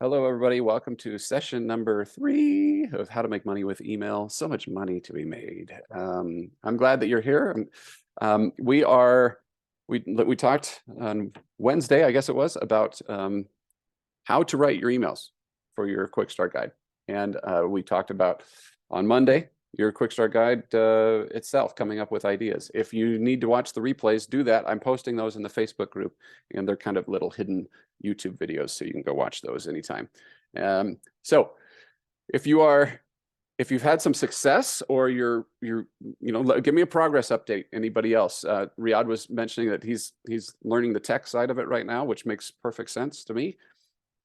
Hello, everybody. Welcome to session number 3 of How to Make Money with Email. So much money to be made. I'm glad that you're here. We talked on Wednesday, I guess it was, about how to write your emails for your quick start guide. And we talked about on Monday, your quick start guide itself, coming up with ideas. If you need to watch the replays, do that. I'm posting those in the Facebook group, and they're kind of little hidden YouTube videos, so you can go watch those anytime. So if you've had some success, or give me a progress update. Anybody else? Riyadh was mentioning that he's learning the tech side of it right now, which makes perfect sense to me.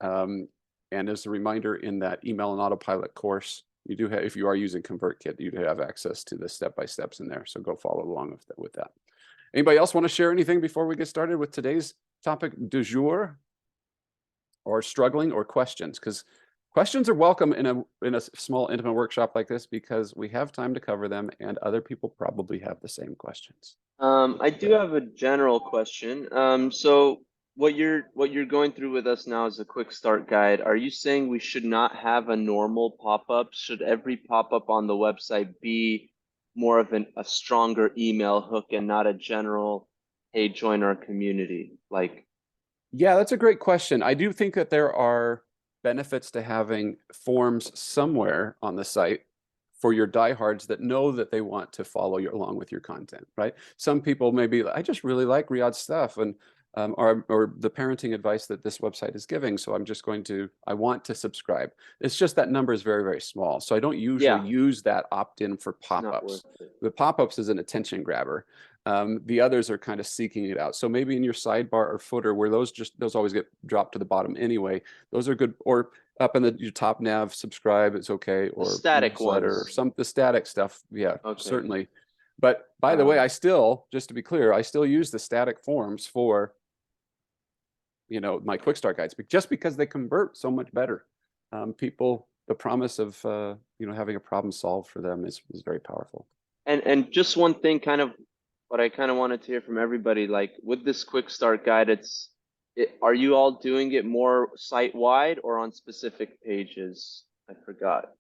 And as a reminder, in that email and autopilot course, you do have, if you are using ConvertKit, you do have access to the step-by-steps in there. So go follow along with that. Anybody else want to share anything before we get started with today's topic du jour, or struggling, or questions? Because questions are welcome in a small intimate workshop like this, because we have time to cover them, and other people probably have the same questions. I do have a general question. So what you're going through with us now is a quick start guide. Are you saying we should not have a normal pop-up? Should every pop-up on the website be more of a stronger email hook and not a general, hey, join our community? Yeah, that's a great question. I do think that there are benefits to having forms somewhere on the site for your diehards that know that they want to follow you along with your content, right? Some people maybe, I just really like Riyadh's stuff, and or the parenting advice that this website is giving, so I want to subscribe. It's just that number is very, very small. So I don't usually use that opt-in for pop-ups. The pop-ups is an attention grabber. The others are kind of seeking it out. So maybe in your sidebar or footer, where those always get dropped to the bottom anyway, those are good. Or up in your top nav, subscribe, it's okay. Or the static newsletter, ones. or the static stuff. Yeah, Okay. certainly. But by the way, just to be clear, I still use the static forms for my quick start guides, just because they convert so much better. The promise of having a problem solved for them is very powerful. And just one thing, kind of what I kind of wanted to hear from everybody, like with this quick start guide, are you all doing it more site-wide or on specific pages? I forgot.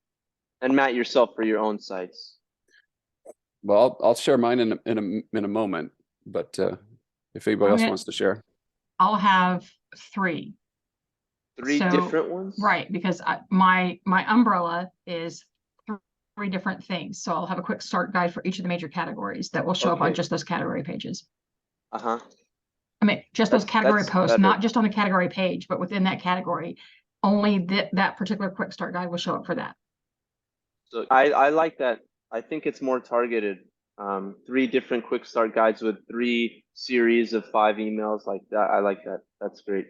And Matt, yourself, for your own sites. Well, I'll share mine in a moment, but if anybody else wants to share. I'll have 3. Three different ones? Right, because my umbrella is 3 different things. So I'll have a quick start guide for each of the major categories that will show up on just those category pages. Uh-huh. I mean, just those category posts, better. Not just on the category page, but within that category, only that particular quick start guide will show up for that. So I like that. I think it's more targeted. 3 different quick start guides with 3 series of 5 emails like that. I like that. That's great.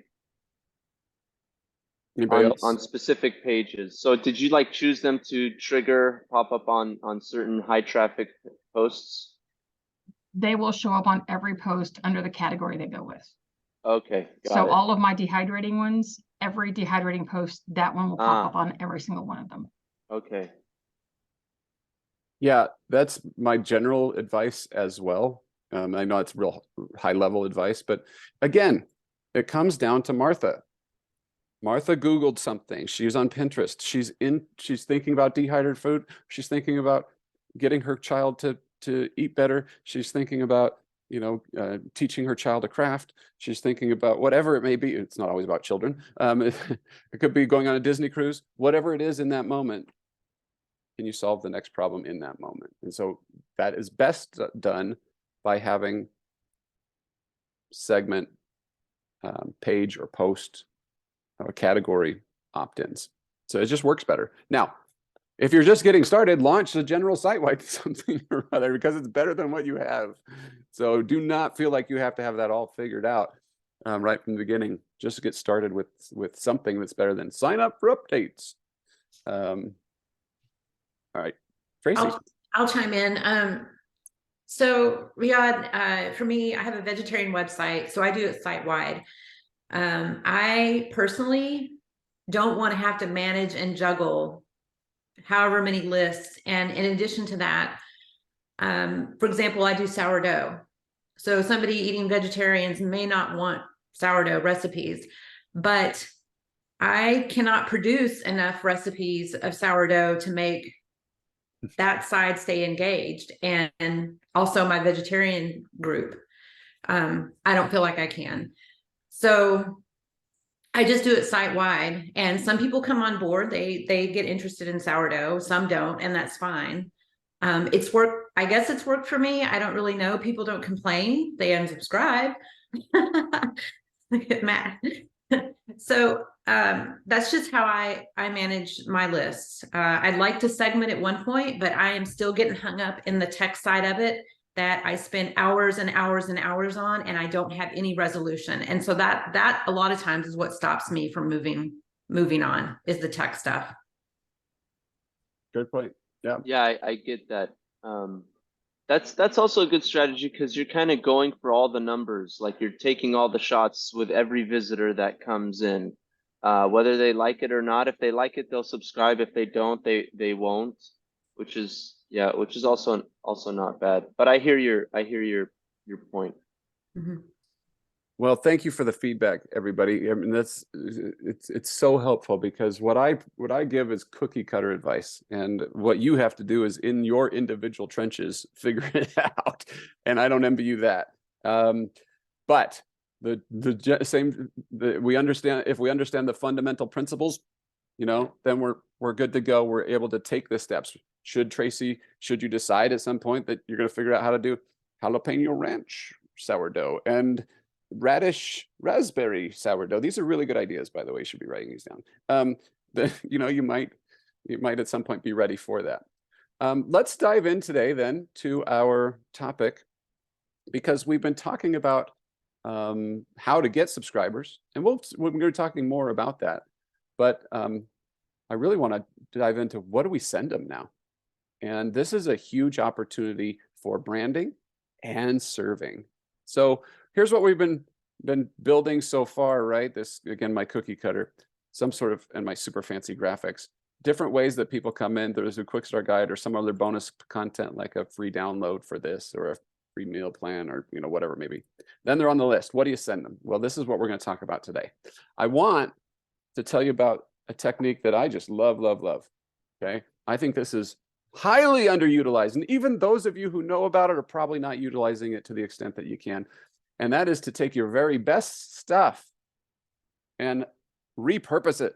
Anybody else? On specific pages. So did you choose them to trigger pop up on certain high traffic posts? They will show up on every post under the category they go with. Okay. So all of my dehydrating ones, every dehydrating post, that one will pop up on every single one of them. Okay. Yeah, that's my general advice as well. I know it's real high level advice, but again, it comes down to Martha. Martha Googled something. She's on Pinterest. She's thinking about dehydrated food. She's thinking about getting her child to eat better. She's thinking about teaching her child a craft. She's thinking about whatever it may be. It's not always about children. It could be going on a Disney cruise. Whatever it is in that moment, can you solve the next problem in that moment? And so that is best done by having segment, page, or post, or category opt-ins. So it just works better. Now, if you're just getting started, launch a general site-wide something or other, because it's better than what you have. So do not feel like you have to have that all figured out right from the beginning. Just get started with something that's better than sign up for updates. All right, Tracy. I'll chime in. So Riyadh, for me, I have a vegetarian website, so I do it site-wide. I personally don't want to have to manage and juggle however many lists. And in addition to that, for example, I do sourdough. So somebody eating vegetarians may not want sourdough recipes, but I cannot produce enough recipes of sourdough to make that side stay engaged, and also my vegetarian group. I don't feel like I can. So I just do it site wide, and some people come on board. They get interested in sourdough. Some don't, and that's fine. It's worked. I guess it's worked for me. I don't really know. People don't complain. They unsubscribe. Look at Matt. So that's just how I manage my lists. I'd like to segment at one point, but I am still getting hung up in the tech side of it that I spend hours and hours and hours on, and I don't have any resolution. And so that a lot of times is what stops me from moving on, is the tech stuff. Good point. Yeah. Yeah, I get that. That's also a good strategy because you're kind of going for all the numbers. Like you're taking all the shots with every visitor that comes in, whether they like it or not. If they like it, they'll subscribe. If they don't, they won't. Which is also not bad. But I hear your point. Mm-hmm. Well, thank you for the feedback, everybody. I mean, it's so helpful, because what I give is cookie cutter advice, and what you have to do is in your individual trenches figure it out. And I don't envy you that. But we understand, if we understand the fundamental principles, then we're good to go. We're able to take the steps. Should you decide at some point that you're going to figure out how to do jalapeno ranch sourdough and radish raspberry sourdough. These are really good ideas, by the way. You should be writing these down. You might at some point be ready for that. Let's dive in today then to our topic, because we've been talking about how to get subscribers, and we're going to be talking more about that. But I really want to dive into, what do we send them now? And this is a huge opportunity for branding and serving. So here's what we've been building so far, right? This, again, my cookie cutter, and my super fancy graphics, different ways that people come in. There's a quick start guide or some other bonus content, like a free download for this, or a free meal plan, or whatever maybe. Then they're on the list. What do you send them? Well, this is what we're going to talk about today. I want to tell you about a technique that I just love. Okay. I think this is highly underutilized. And even those of you who know about it are probably not utilizing it to the extent that you can. And that is to take your very best stuff and repurpose it,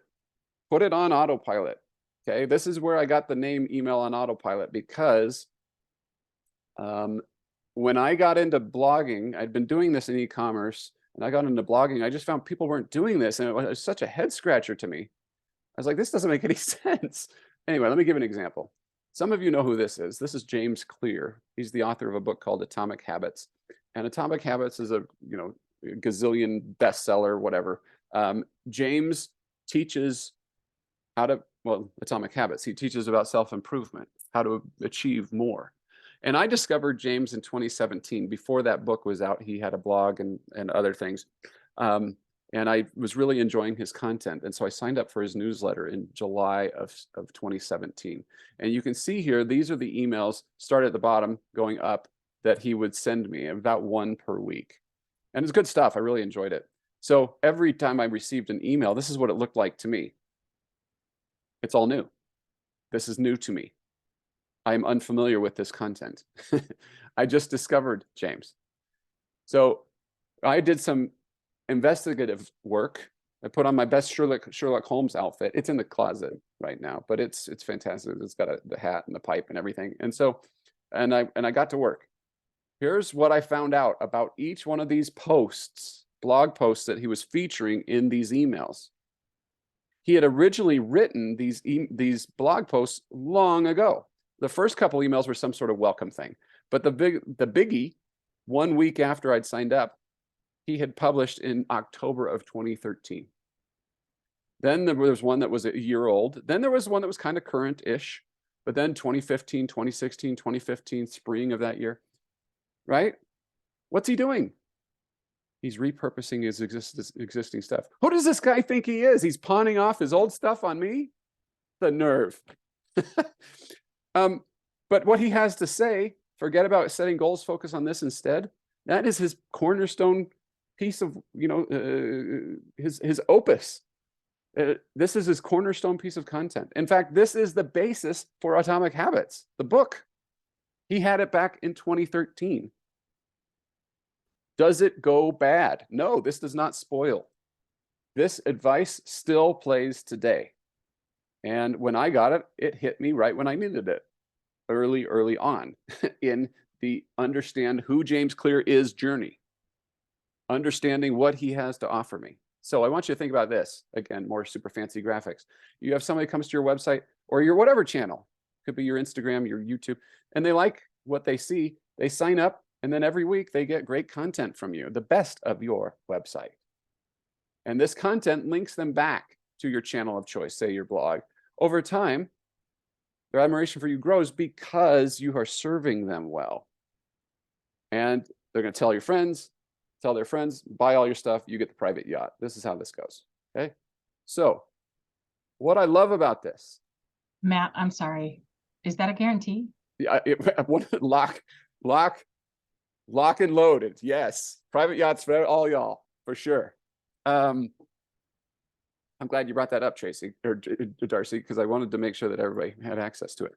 put it on autopilot. Okay. This is where I got the name Email on Autopilot, because when I got into blogging, I'd been doing this in e-commerce, and I got into blogging. I just found people weren't doing this, and it was such a head scratcher to me. I was like, this doesn't make any sense. Anyway, let me give an example. Some of you know who this is. This is James Clear. He's the author of a book called Atomic Habits. And Atomic Habits is a gazillion bestseller, whatever. James teaches Atomic Habits. He teaches about self-improvement, how to achieve more. And I discovered James in 2017. Before that book was out, he had a blog and other things. And I was really enjoying his content. And so I signed up for his newsletter in July of 2017. And you can see here, these are the emails, start at the bottom, going up, that he would send me, about one per week. And it's good stuff. I really enjoyed it. So every time I received an email, this is what it looked like to me. It's all new. This is new to me. I am unfamiliar with this content. I just discovered James. So I did some investigative work. I put on my best Sherlock Holmes outfit. It's in the closet right now, but it's fantastic. It's got the hat and the pipe and everything. And so, and I got to work. Here's what I found out about each one of these posts, blog posts that he was featuring in these emails. He had originally written these blog posts long ago. The first couple emails were some sort of welcome thing, but the biggie, 1 week after I'd signed up, he had published in October of 2013. Then there was one that was a year old. Then there was one that was kind of current-ish, but then 2015, 2016, 2015, spring of that year, right? What's he doing? He's repurposing his existing stuff. Who does this guy think he is? He's pawning off his old stuff on me? The nerve. But what he has to say, forget about setting goals, focus on this instead. That is his cornerstone piece of, his opus. This is his cornerstone piece of content. In fact, this is the basis for Atomic Habits, the book. He had it back in 2013. Does it go bad? No, this does not spoil. This advice still plays today. And when I got it, it hit me right when I needed it, early on in the understand who James Clear is journey, understanding what he has to offer me. So I want you to think about this. Again, more super fancy graphics. You have somebody comes to your website or your whatever channel, could be your Instagram, your YouTube, and they like what they see. They sign up, and then every week they get great content from you, the best of your website. And this content links them back to your channel of choice, say your blog. Over time, their admiration for you grows because you are serving them well. And they're going to tell your friends, tell their friends, buy all your stuff, you get the private yacht. This is how this goes. Okay. So what I love about this. Matt, I'm sorry. Is that a guarantee? Yeah, lock and loaded. Yes. Private yachts for all y'all, for sure. I'm glad you brought that up, Tracy or Darcy, because I wanted to make sure that everybody had access to it.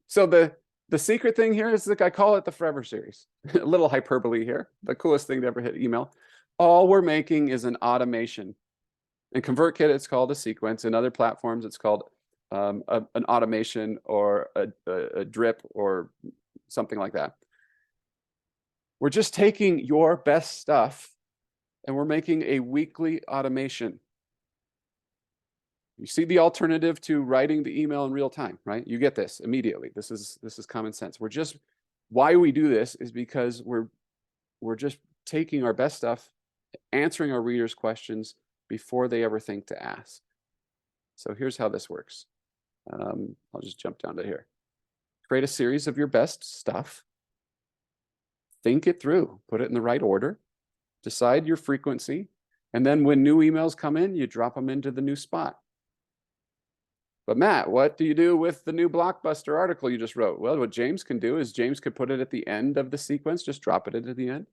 So the secret thing here is like I call it the Forever series. A little hyperbole here. The coolest thing to ever hit email. All we're making is an automation. In ConvertKit, it's called a sequence. In other platforms, it's called an automation or a drip or something like that. We're just taking your best stuff and we're making a weekly automation. You see the alternative to writing the email in real time, right? You get this immediately. This is common sense. Why we do this is because we're just taking our best stuff, answering our readers' questions before they ever think to ask. So here's how this works. I'll just jump down to here. Create a series of your best stuff. Think it through, put it in the right order, decide your frequency, and then when new emails come in, you drop them into the new spot. But Matt, what do you do with the new Blockbuster article you just wrote? Well, what James can do is James could put it at the end of the sequence, just drop it into the end.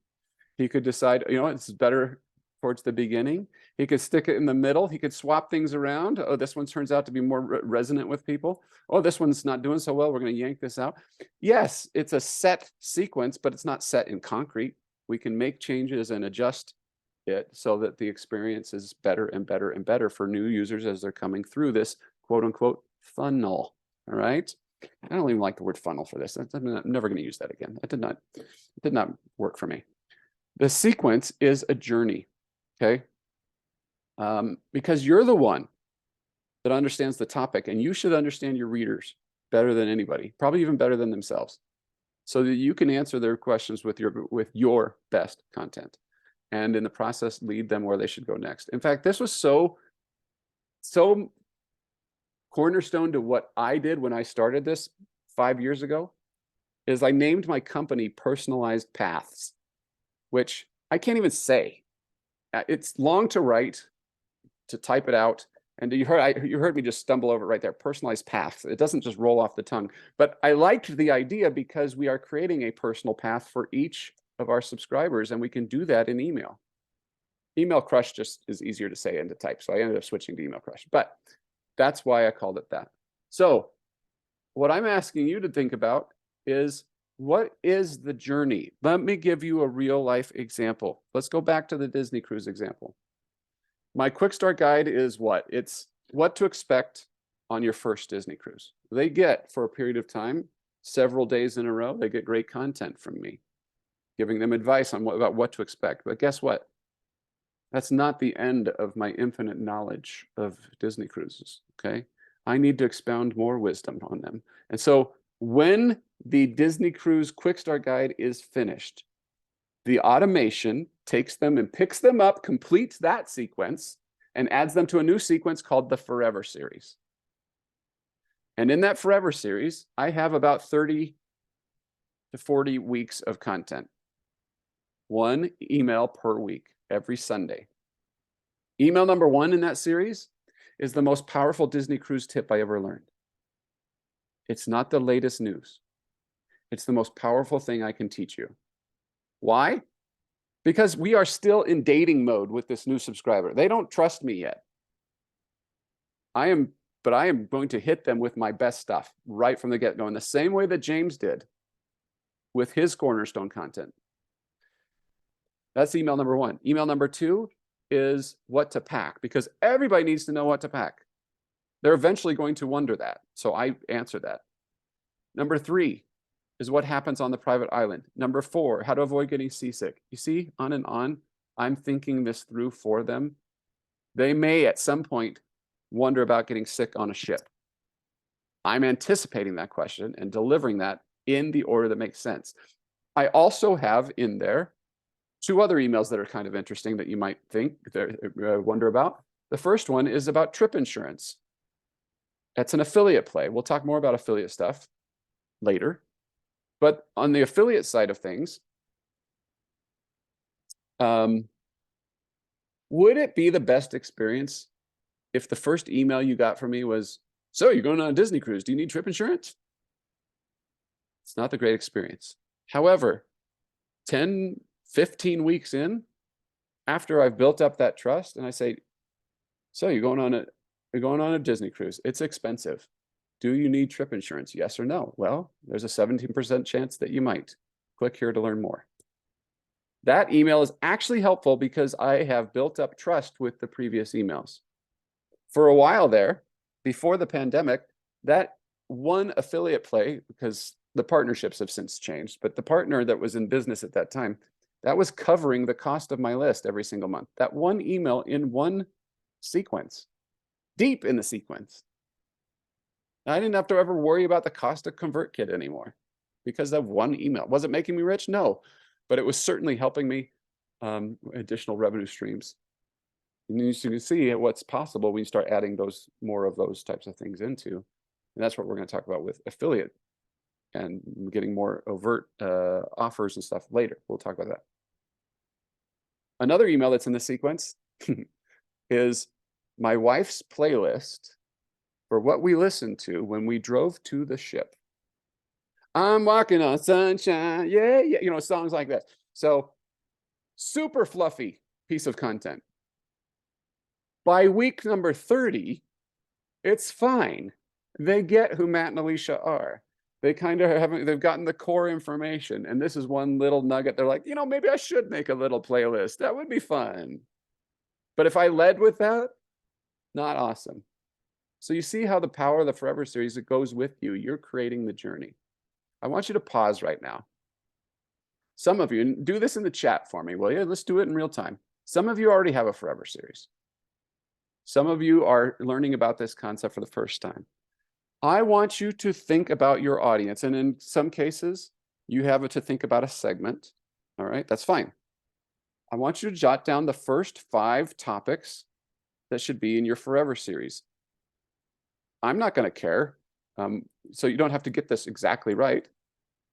He could decide, you know, it's better towards the beginning. He could stick it in the middle. He could swap things around. Oh, this one turns out to be more resonant with people. Oh, this one's not doing so well. We're going to yank this out. Yes, it's a set sequence, but it's not set in concrete. We can make changes and adjust it so that the experience is better and better and better for new users as they're coming through this quote unquote funnel. All right. I don't even like the word funnel for this. I'm never going to use that again. It did not work for me. The sequence is a journey. Okay. Because you're the one that understands the topic, and you should understand your readers better than anybody, probably even better than themselves, so that you can answer their questions with your best content, and in the process lead them where they should go next. In fact, this was so cornerstone to what I did when I started this 5 years ago, is I named my company Personalized Paths, which I can't even say. It's long to write, to type it out. And you heard me just stumble over it right there, Personalized Paths. It doesn't just roll off the tongue. But I liked the idea because we are creating a personal path for each of our subscribers, and we can do that in email. Email Crush just is easier to say and to type. So I ended up switching to Email Crush. But that's why I called it that. So what I'm asking you to think about is, what is the journey? Let me give you a real life example. Let's go back to the Disney cruise example. My quick start guide is what? It's what to expect on your first Disney cruise. They get, for a period of time, several days in a row, they get great content from me, giving them advice on about what to expect. But guess what? That's not the end of my infinite knowledge of Disney cruises, okay? I need to expound more wisdom on them. And so when the Disney Cruise Quick Start Guide is finished, the automation takes them and picks them up, completes that sequence, and adds them to a new sequence called the Forever series. And in that Forever series, I have about 30 to 40 weeks of content. One email per week, every Sunday. Email number 1 in that series is the most powerful Disney cruise tip I ever learned. It's not the latest news. It's the most powerful thing I can teach you. Why? Because we are still in dating mode with this new subscriber. They don't trust me yet. but I am going to hit them with my best stuff right from the get-go in the same way that James did with his cornerstone content. That's email number one. Email number two is what to pack, because everybody needs to know what to pack. They're eventually going to wonder that. So I answer that. Number three is what happens on the private island. Number four, how to avoid getting seasick. You see, on and on, I'm thinking this through for them. They may at some point wonder about getting sick on a ship. I'm anticipating that question and delivering that in the order that makes sense. I also have in there two other emails that are kind of interesting that you might think, wonder about. The first one is about trip insurance. That's an affiliate play. We'll talk more about affiliate stuff later. But on the affiliate side of things, would it be the best experience if the first email you got from me was, so you're going on a Disney cruise, do you need trip insurance? It's not the great experience. However, 10, 15 weeks in, after I've built up that trust and I say, so you're going on a Disney cruise, it's expensive. Do you need trip insurance? Yes or no? Well, there's a 17% chance that you might. Click here to learn more. That email is actually helpful because I have built up trust with the previous emails. For a while there, before the pandemic, that one affiliate play, because the partnerships have since changed, but the partner that was in business at that time, that was covering the cost of my list every single month. That one email in one sequence, deep in the sequence. I didn't have to ever worry about the cost of ConvertKit anymore because of one email. Was it making me rich? No, but it was certainly helping me additional revenue streams. And you can see what's possible when you start adding more of those types of things into. And that's what we're going to talk about with affiliate and getting more overt offers and stuff later. We'll talk about that. Another email that's in the sequence is my wife's playlist for what we listened to when we drove to the ship. I'm walking on sunshine, yeah, yeah, you know, songs like that. So super fluffy piece of content. By week number 30, it's fine. They get who Matt and Alicia are. They kind of haven't, they've gotten the core information. And this is one little nugget. They're like, you know, maybe I should make a little playlist. That would be fun. But if I led with that, not awesome. So you see how the power of the Forever series, it goes with you. You're creating the journey. I want you to pause right now. Some of you, and do this in the chat for me, will you? Let's do it in real time. Some of you already have a Forever series. Some of you are learning about this concept for the first time. I want you to think about your audience. And in some cases, you have to think about a segment. All right, that's fine. I want you to jot down the first 5 topics that should be in your Forever series. I'm not going to care. So you don't have to get this exactly right.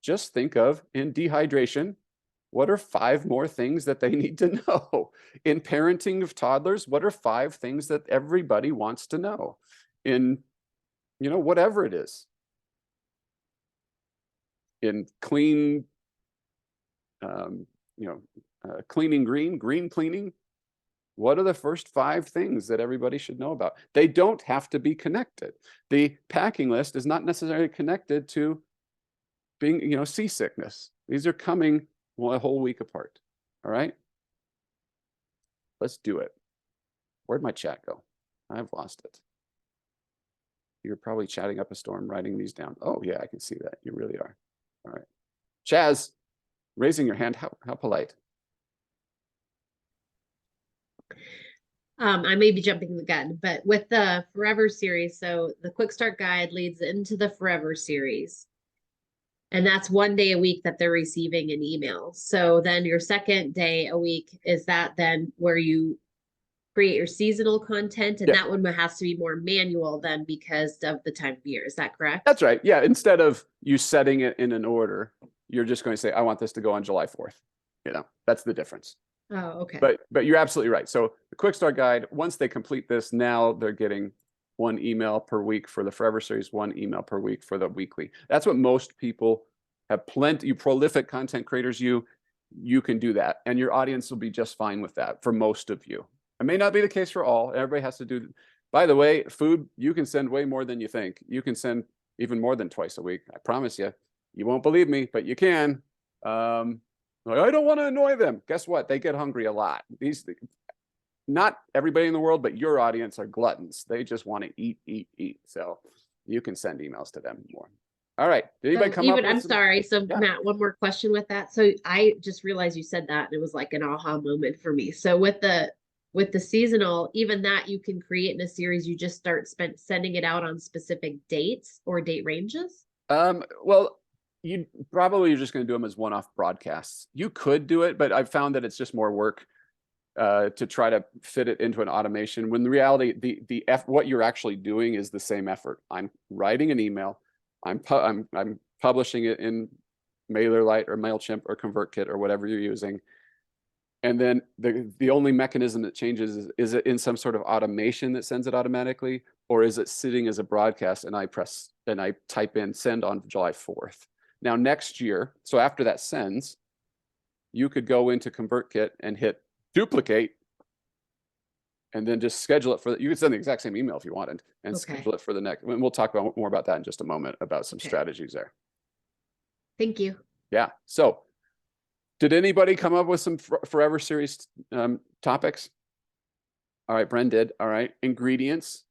Just think of, in dehydration, what are 5 more things that they need to know? In parenting of toddlers, what are 5 things that everybody wants to know? In, you know, whatever it is. In clean, cleaning green cleaning. What are the first 5 things that everybody should know about? They don't have to be connected. The packing list is not necessarily connected to being, you know, seasickness. These are coming a whole week apart. All right. Let's do it. Where'd my chat go? I've lost it. You're probably chatting up a storm, writing these down. Oh yeah, I can see that. You really are. All right. Chaz, raising your hand. How polite. I may be jumping the gun, but with the Forever series, so the Quick Start Guide leads into the Forever series. And that's 1 day a week that they're receiving an email. So then your second day a week, is that then where you create your seasonal content? And that one has to be more manual then because of the time of year. Is that correct? That's right. Yeah. Instead of you setting it in an order, you're just going to say, I want this to go on July 4th. You know, that's the difference. Oh, okay. But you're absolutely right. So the Quick Start Guide, once they complete this, now they're getting 1 email per week for the Forever series, 1 email per week for the weekly. That's what most people have. Plenty, you prolific content creators, you can do that. And your audience will be just fine with that for most of you. It may not be the case for all. Everybody has to do. By the way, food, you can send way more than you think. You can send even more than twice a week. I promise you. You won't believe me, but you can. Like, I don't want to annoy them. Guess what? They get hungry a lot. Not everybody in the world, but your audience are gluttons. They just want to eat, eat, eat. So you can send emails to them more. All right. Did anybody So come up even, with I'm some- sorry. So Yeah. Matt, one more question with that. So I just realized you said that and it was like an aha moment for me. So with the seasonal, even that you can create in a series, you just start sending it out on specific dates or date ranges. Well, you're just going to do them as one-off broadcasts. You could do it, but I've found that it's just more work to try to fit it into an automation. When the reality, what you're actually doing is the same effort. I'm writing an email. I'm publishing it in MailerLite or MailChimp or ConvertKit or whatever you're using. And then the only mechanism that changes is it in some sort of automation that sends it automatically, or is it sitting as a broadcast and I type in send on July 4th. Now next year, so after that sends, you could go into ConvertKit and hit duplicate and then just schedule it for, you could send the exact same email if you wanted and Okay. schedule it for the next, and we'll talk more about that in just a moment about some Okay. strategies there. Thank you. Yeah. So did anybody come up with some Forever Series topics? All right, Bren did. All right. Ingredients,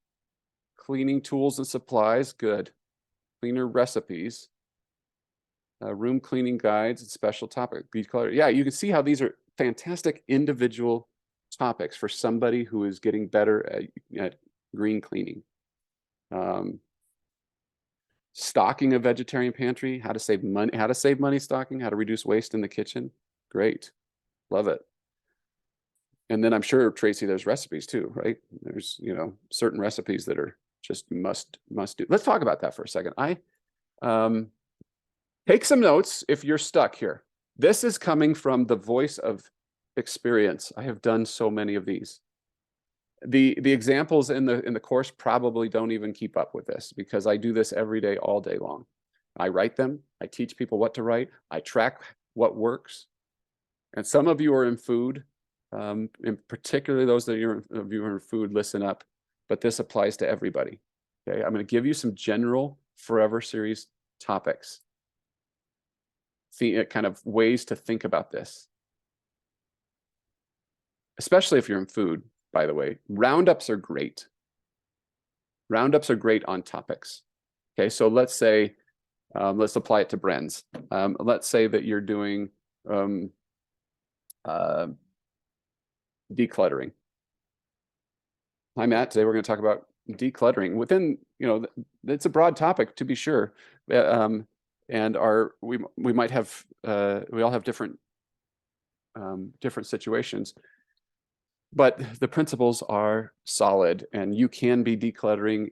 cleaning tools and supplies. Good. Cleaner recipes, room cleaning guides, and special topic. Declutter. Yeah, you can see how these are fantastic individual topics for somebody who is getting better at green cleaning. Stocking a vegetarian pantry, how to save money stocking, how to reduce waste in the kitchen. Great. Love it. And then I'm sure, Tracy, there's recipes too, right? There's, certain recipes that are just must do. Let's talk about that for a second. Take some notes if you're stuck here. This is coming from the voice of experience. I have done so many of these. The examples in the course probably don't even keep up with this because I do this every day, all day long. I write them. I teach people what to write. I track what works. And some of you are in food, and particularly those of you are in food, listen up. But this applies to everybody. Okay, I'm going to give you some general Forever Series topics. See, kind of ways to think about this, especially if you're in food. By the way, roundups are great. Roundups are great on topics. Okay, so let's say, let's apply it to Bren's. Let's say that you're doing decluttering. Hi, Matt. Today we're going to talk about decluttering. Within, it's a broad topic to be sure, and we might have we all have different situations. But the principles are solid, and you can be decluttering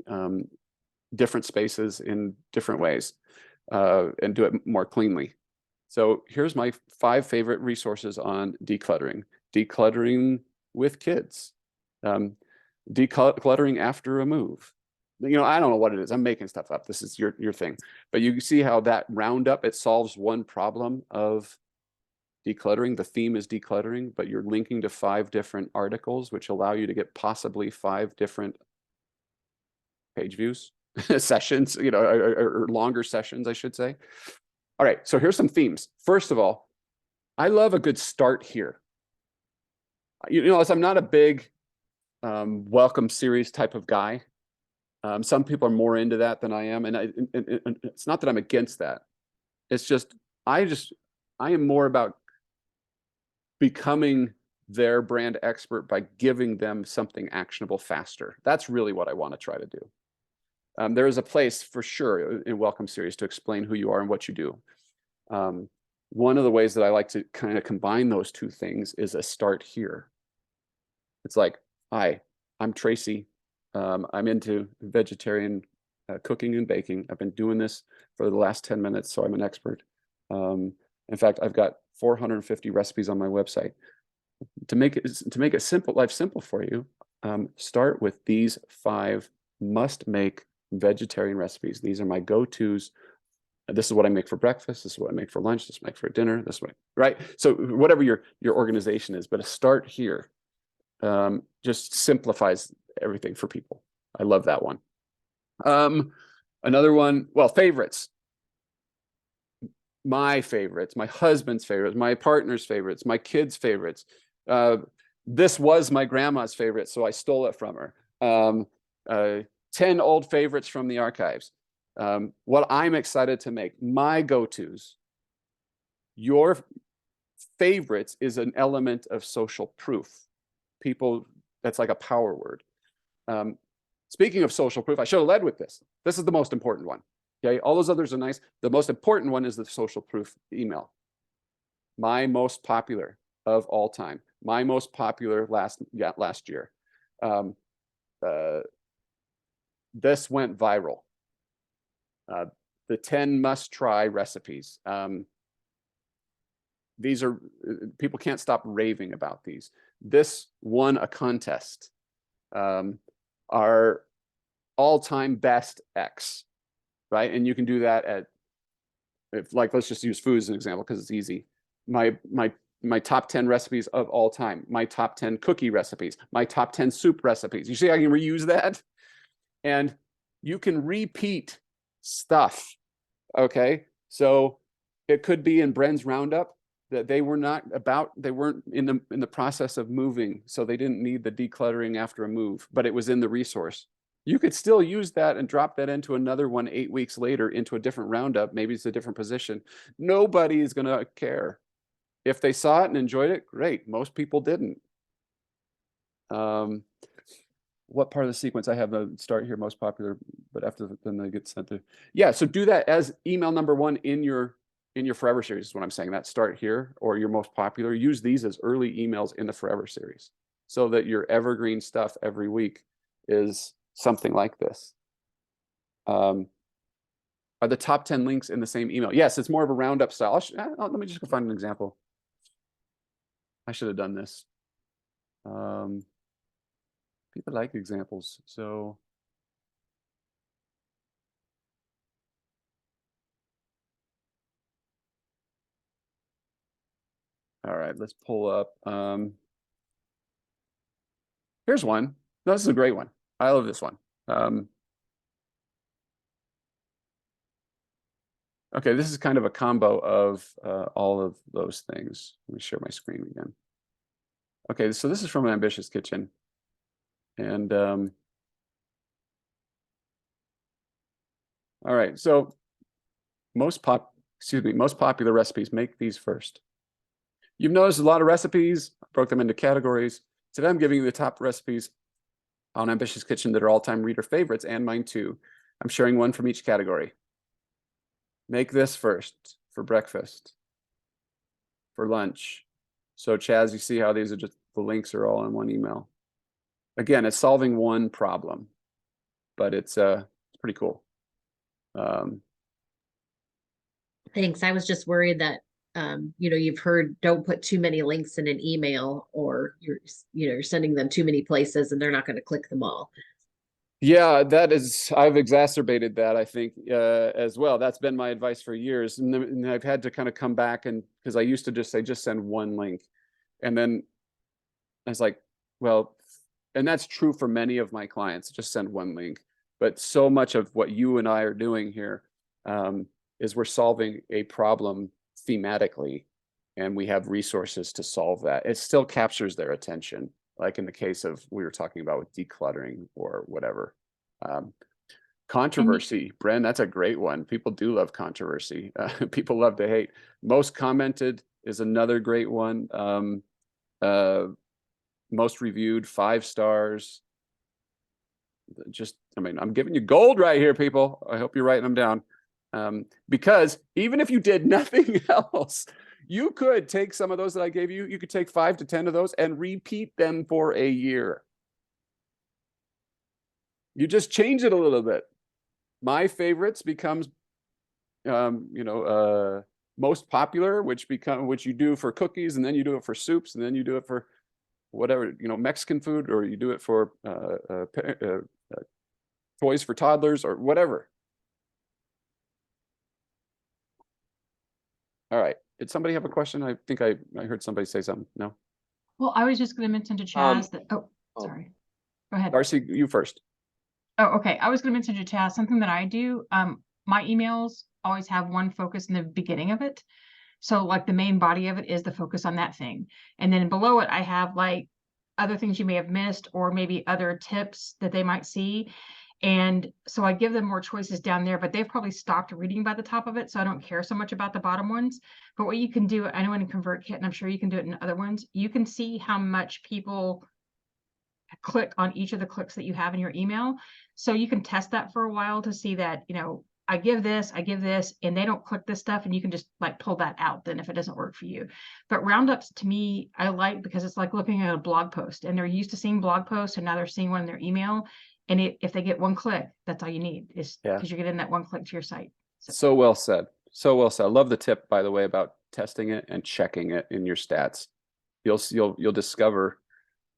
different spaces in different ways and do it more cleanly. So here's my 5 favorite resources on decluttering. Decluttering with kids. Decluttering after a move. I don't know what it is. I'm making stuff up. This is your thing. But you see how that roundup, it solves one problem of decluttering. The theme is decluttering, but you're linking to 5 different articles, which allow you to get possibly 5 different page views, sessions, or longer sessions, I should say. All right, so here's some themes. First of all, I love a good start here. I'm not a big welcome series type of guy. Some people are more into that than I am, and it's not that I'm against that. It's just I am more about becoming their brand expert by giving them something actionable faster. That's really what I want to try to do. There is a place for sure in Welcome Series to explain who you are and what you do. One of the ways that I like to kind of combine those 2 things is a start here. It's like, hi, I'm Tracy. I'm into vegetarian cooking and baking. I've been doing this for the last 10 minutes, so I'm an expert. In fact, I've got 450 recipes on my website. To make it simple, life simple for you, start with these 5 must-make vegetarian recipes. These are my go-tos. This is what I make for breakfast. This is what I make for lunch. This is what I make for dinner. This way, right? So whatever your organization is, but a start here. just simplifies everything for people. I love that one. Another one, well, favorites. My favorites, my husband's favorites, my partner's favorites, my kids' favorites. This was my grandma's favorite, so I stole it from her. 10 old favorites from the archives. What I'm excited to make, my go-tos. Your favorites is an element of social proof. People, that's like a power word. Speaking of social proof, I should have led with this. This is the most important one. Okay, all those others are nice. The most important one is the social proof email. My most popular of all time. My most popular last year. This went viral. The 10 must-try recipes. These are, people can't stop raving about these. This won a contest. Our all-time best X, right? And you can do that at, if like, let's just use food as an example because it's easy. My top 10 recipes of all time, my top 10 cookie recipes, my top 10 soup recipes. You see, I can reuse that. And you can repeat stuff. Okay. So it could be in Bren's Roundup that they weren't in the process of moving. So they didn't need the decluttering after a move, but it was in the resource. You could still use that and drop that into another one 8 weeks later into a different Roundup. Maybe it's a different position. Nobody is going to care. If they saw it and enjoyed it, great. Most people didn't. What part of the sequence I have the start here, most popular, but after then they get sent to. Yeah, so do that as email number 1 in your Forever series is what I'm saying. That start here or your most popular. Use these as early emails in the Forever series so that your evergreen stuff every week is something like this. Are the top 10 links in the same email? Yes, it's more of a Roundup style. Let me just go find an example. I should have done this. People like examples, so. All right, let's pull up. Here's one. No, this is a great one. I love this one. Okay, this is kind of a combo of all of those things. Let me share my screen again. Okay, so this is from an Ambitious Kitchen. And all right, so most popular recipes, make these first. You've noticed a lot of recipes, broke them into categories. Today I'm giving you the top recipes on Ambitious Kitchen that are all-time reader favorites and mine too. I'm sharing one from each category. Make this first for breakfast, for lunch. So Chaz, you see how these are just, the links are all in one email. Again, it's solving one problem, but it's pretty cool. Thanks. I was just worried that you've heard don't put too many links in an email or you're sending them too many places and they're not going to click them all. Yeah, I've exacerbated that, I think, as well. That's been my advice for years. And I've had to kind of come back because I used to just say, just send one link. And then I was like, well, and that's true for many of my clients, just send one link. But so much of what you and I are doing here is we're solving a problem thematically, and we have resources to solve that. It still captures their attention, like in the case of we were talking about with decluttering or whatever. Controversy, Bren, that's a great one. People do love controversy. People love to hate. Most commented is another great one. Most reviewed, 5 stars. I'm giving you gold right here, people. I hope you're writing them down. Because even if you did nothing else, you could take some of those that I gave you. You could take 5 to 10 of those and repeat them for a year. You just change it a little bit. My favorites becomes, most popular, which you do for cookies, and then you do it for soups, and then you do it for whatever, Mexican food, or you do it for toys for toddlers or whatever. All right. Did somebody have a question? I think I heard somebody say something. No? Well, I was just gonna mention to Chaz that, oh. sorry. Go ahead. Darcy, you first. Oh, okay. I was gonna mention to Chaz, something that I do, my emails always have one focus in the beginning of it. So like the main body of it is the focus on that thing. And then below it, I have like other things you may have missed or maybe other tips that they might see. And so I give them more choices down there, but they've probably stopped reading by the top of it. So I don't care so much about the bottom ones. But what you can do, I know in ConvertKit, and I'm sure you can do it in other ones, you can see how much people click on each of the clicks that you have in your email. So you can test that for a while to see that, you know, I give this, and they don't click this stuff, and you can just like pull that out then if it doesn't work for you. But roundups to me, I like because it's like looking at a blog post, and they're used to seeing blog posts, and now they're seeing one in their email. And if they get one click, that's all you need, is because you're getting that one click to your site. So well said. So well said. I love the tip, by the way, about testing it and checking it in your stats. You'll discover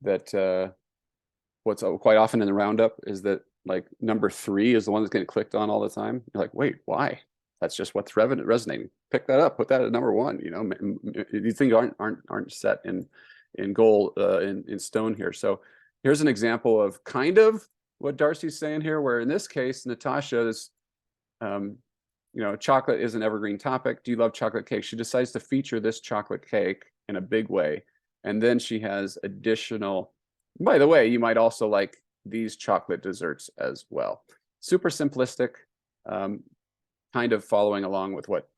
that what's quite often in the roundup is that like number 3 is the one that's getting clicked on all the time. You're like, wait, why? That's just what's resonating. Pick that up, put that at number 1. You know, these things aren't set in goal in stone here. So here's an example of kind of what Darcy's saying here, where in this case, Natasha is, you know, chocolate is an evergreen topic. Do you love chocolate cake? She decides to feature this chocolate cake in a big way. And then she has additional, by the way, you might also like these chocolate desserts as well. Super simplistic, kind of following along with what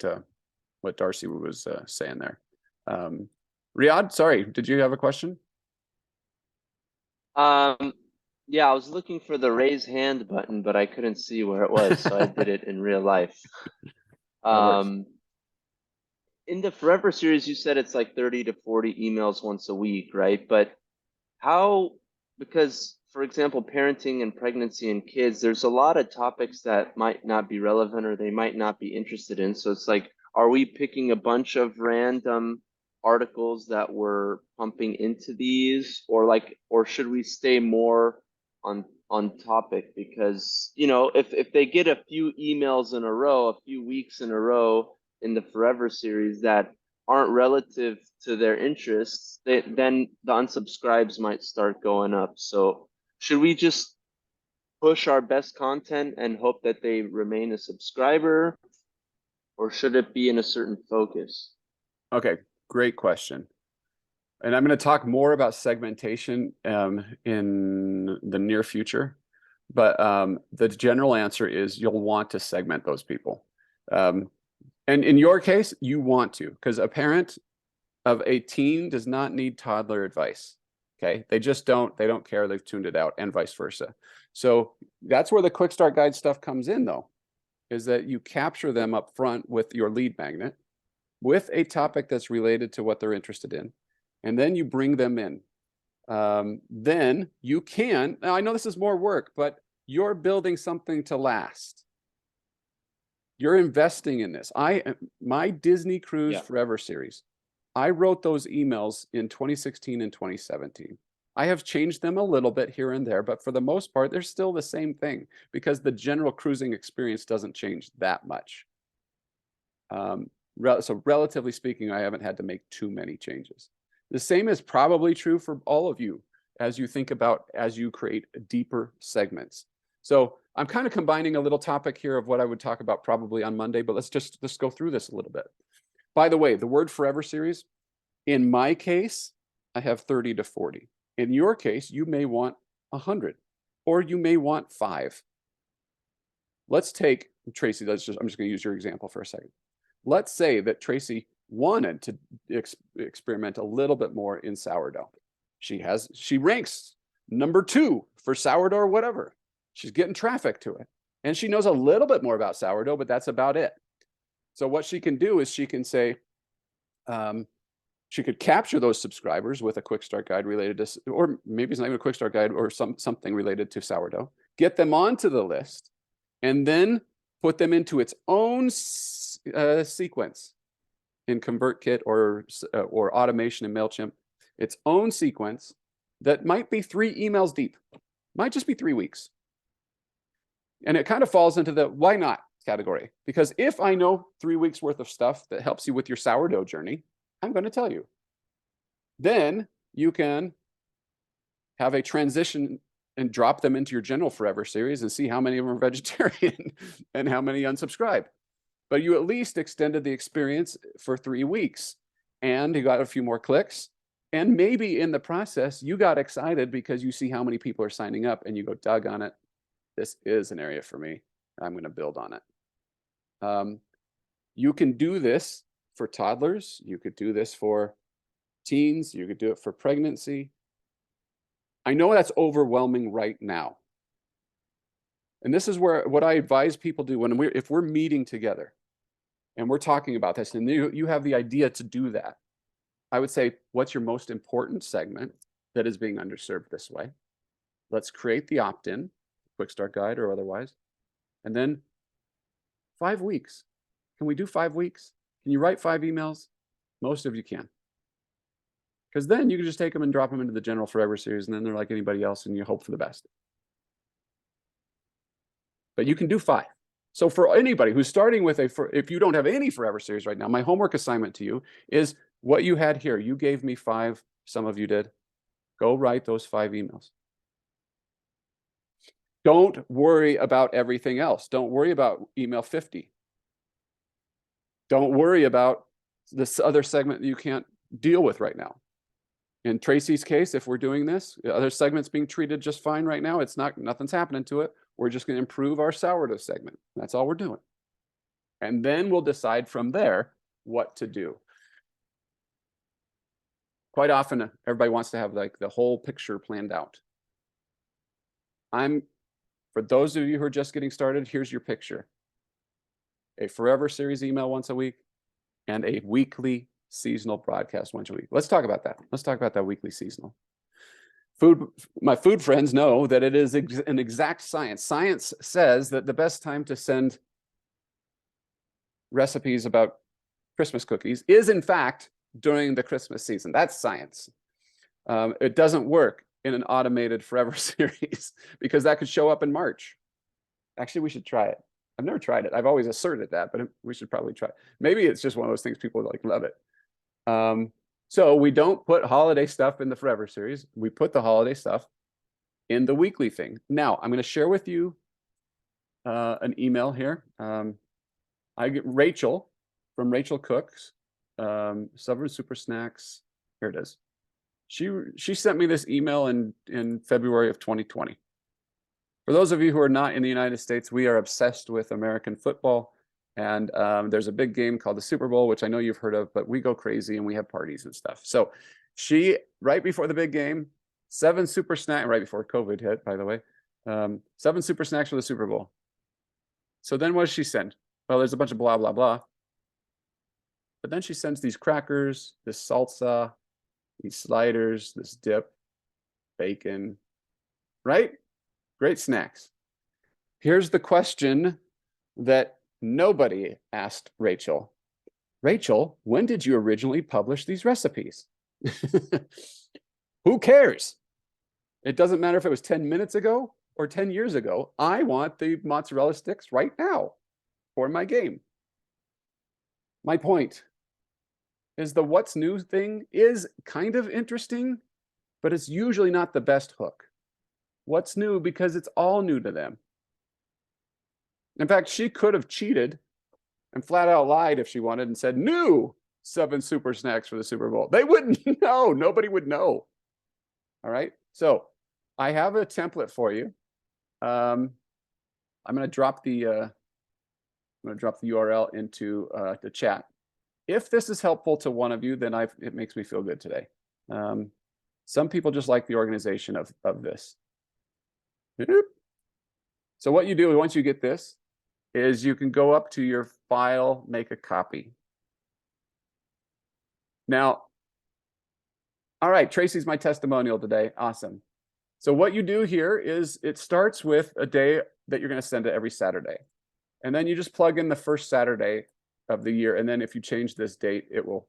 Darcy was saying there. Riyadh, sorry, did you have a question? Yeah, I was looking for the raise hand button, but I couldn't see where it was, so I did it in real life. In the Forever series, you said it's like 30 to 40 emails once a week, right? But how, because for example, parenting and pregnancy and kids, there's a lot of topics that might not be relevant or they might not be interested in. So it's like, are we picking a bunch of random articles that we're pumping into these, or should we stay more on topic? Because, you know, if they get a few emails in a row, a few weeks in a row in the Forever series that aren't relative to their interests, then the unsubscribes might start going up. So should we just push our best content and hope that they remain a subscriber, or should it be in a certain focus? Okay, great question. And I'm going to talk more about segmentation in the near future. But the general answer is you'll want to segment those people. And in your case, you want to, because a parent of a teen does not need toddler advice. Okay, they don't care, they've tuned it out, and vice versa. So that's where the quick start guide stuff comes in, though, is that you capture them up front with your lead magnet with a topic that's related to what they're interested in, and then you bring them in. Then you can, now I know this is more work, but you're building something to last. You're investing in this. My Disney Cruise Forever series, I wrote those emails in 2016 and 2017. I have changed them a little bit here and there, but for the most part, they're still the same thing because the general cruising experience doesn't change that much. So relatively speaking, I haven't had to make too many changes. The same is probably true for all of you as you think about, as you create deeper segments. So I'm kind of combining a little topic here of what I would talk about probably on Monday, but let's go through this a little bit. By the way, the word Forever series, in my case, I have 30 to 40. In your case, you may want 100, or you may want 5. Let's take Tracy. I'm just going to use your example for a second. Let's say that Tracy wanted to experiment a little bit more in sourdough. She ranks number 2 for sourdough or whatever. She's getting traffic to it, and she knows a little bit more about sourdough, but that's about it. So what she can do is she can say, she could capture those subscribers with a quick start guide related to, or maybe it's not even a quick start guide, or something related to sourdough, get them onto the list, and then put them into its own sequence in ConvertKit or automation in MailChimp, its own sequence that might be 3 emails deep, might just be 3 weeks. And it kind of falls into the why not category, because if I know 3 weeks worth of stuff that helps you with your sourdough journey, I'm going to tell you. Then you can have a transition and drop them into your general forever series and see how many of them are vegetarian and how many unsubscribe. But you at least extended the experience for 3 weeks and you got a few more clicks. And maybe in the process, you got excited because you see how many people are signing up and you go, doggone it, this is an area for me. I'm going to build on it. You can do this for toddlers. You could do this for teens. You could do it for pregnancy. I know that's overwhelming right now. And this is where what I advise people do when if we're meeting together and we're talking about this and you have the idea to do that, I would say, what's your most important segment that is being underserved this way? Let's create the opt-in, quick start guide or otherwise. And then 5 weeks. Can we do 5 weeks? Can you write 5 emails? Most of you can. Because then you can just take them and drop them into the general forever series, and then they're like anybody else, and you hope for the best. But you can do 5. So for anybody who's starting with if you don't have any forever series right now, my homework assignment to you is what you had here. You gave me 5, some of you did. Go write those 5 emails. Don't worry about everything else. Don't worry about email 50. Don't worry about this other segment that you can't deal with right now. In Tracy's case, if we're doing this, the other segment's being treated just fine right now. It's not, nothing's happening to it. We're just going to improve our sourdough segment. That's all we're doing. And then we'll decide from there what to do. Quite often, everybody wants to have like the whole picture planned out. For those of you who are just getting started, here's your picture. A forever series email once a week and a weekly seasonal broadcast once a week. Let's talk about that. Let's talk about that weekly seasonal. My food friends know that it is an exact science. Science says that the best time to send recipes about Christmas cookies is in fact during the Christmas season. That's science. It doesn't work in an automated forever series because that could show up in March. Actually, we should try it. I've never tried it. I've always asserted that, but we should probably try it. Maybe it's just one of those things people like love it. So we don't put holiday stuff in the forever series. We put the holiday stuff in the weekly thing. Now I'm going to share with you an email here. I get Rachel from Rachel Cooks, Southern Super Snacks. Here it is. She sent me this email in February of 2020. For those of you who are not in the United States, we are obsessed with American football. And there's a big game called the Super Bowl, which I know you've heard of, but we go crazy and we have parties and stuff. So she, right before the big game, 7 super snacks, right before COVID hit, by the way, 7 super snacks for the Super Bowl. So then what does she send? Well, there's a bunch of blah, blah, blah. But then she sends these crackers, this salsa, these sliders, this dip, bacon, right? Great snacks. Here's the question that nobody asked Rachel. Rachel, when did you originally publish these recipes? Who cares? It doesn't matter if it was 10 minutes ago or 10 years ago. I want the mozzarella sticks right now for my game. My point is the what's new thing is kind of interesting, but it's usually not the best hook. What's new because it's all new to them. In fact, she could have cheated and flat out lied if she wanted and said, new 7 super snacks for the Super Bowl. They wouldn't know. Nobody would know. All right. So I have a template for you. I'm going to drop the URL into the chat. If this is helpful to one of you, then it makes me feel good today. Some people just like the organization of this. So what you do once you get this is you can go up to your file, make a copy. Now, all right, Tracy's my testimonial today. Awesome. So what you do here is it starts with a day that you're going to send it every Saturday. And then you just plug in the first Saturday of the year. And then if you change this date, it will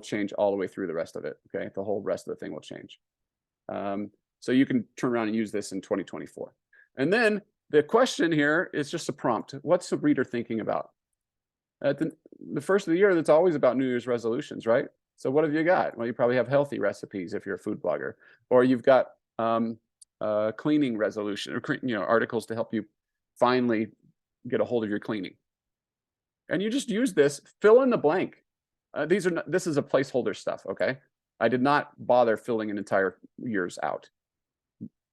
change all the way through the rest of it. Okay, the whole rest of the thing will change. So you can turn around and use this in 2024. And then the question here is just a prompt. What's the reader thinking about? At the first of the year, that's always about New Year's resolutions, right? So what have you got? Well, you probably have healthy recipes if you're a food blogger, or you've got cleaning resolution, or articles to help you finally get a hold of your cleaning. And you just use this, fill in the blank. This is a placeholder stuff, okay? I did not bother filling an entire year's out.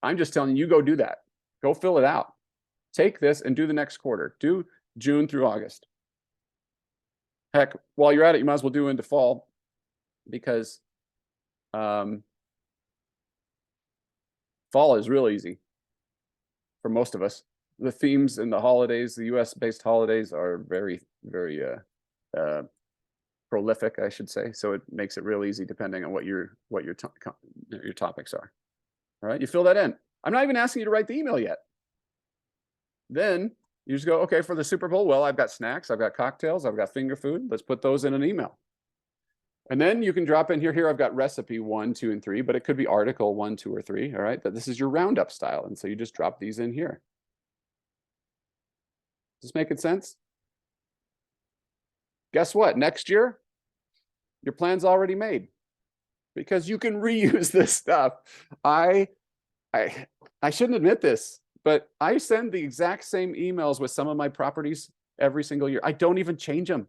I'm just telling you, go do that. Go fill it out. Take this and do the next quarter. Do June through August. Heck, while you're at it, you might as well do into fall, because fall is real easy for most of us. The themes and the holidays, the US based holidays, are very, very prolific, I should say. So it makes it real easy depending on what your topics are. All right, you fill that in. I'm not even asking you to write the email yet. Then you just go, okay, for the Super Bowl, well, I've got snacks, I've got cocktails, I've got finger food. Let's put those in an email. And then you can drop in here. Here I've got recipe 1, 2, and 3, but it could be article 1, 2, or 3. All right, but this is your roundup style. And so you just drop these in here. Is this making sense? Guess what? Next year, your plan's already made, because you can reuse this stuff. I shouldn't admit this, but I send the exact same emails with some of my properties every single year. I don't even change them.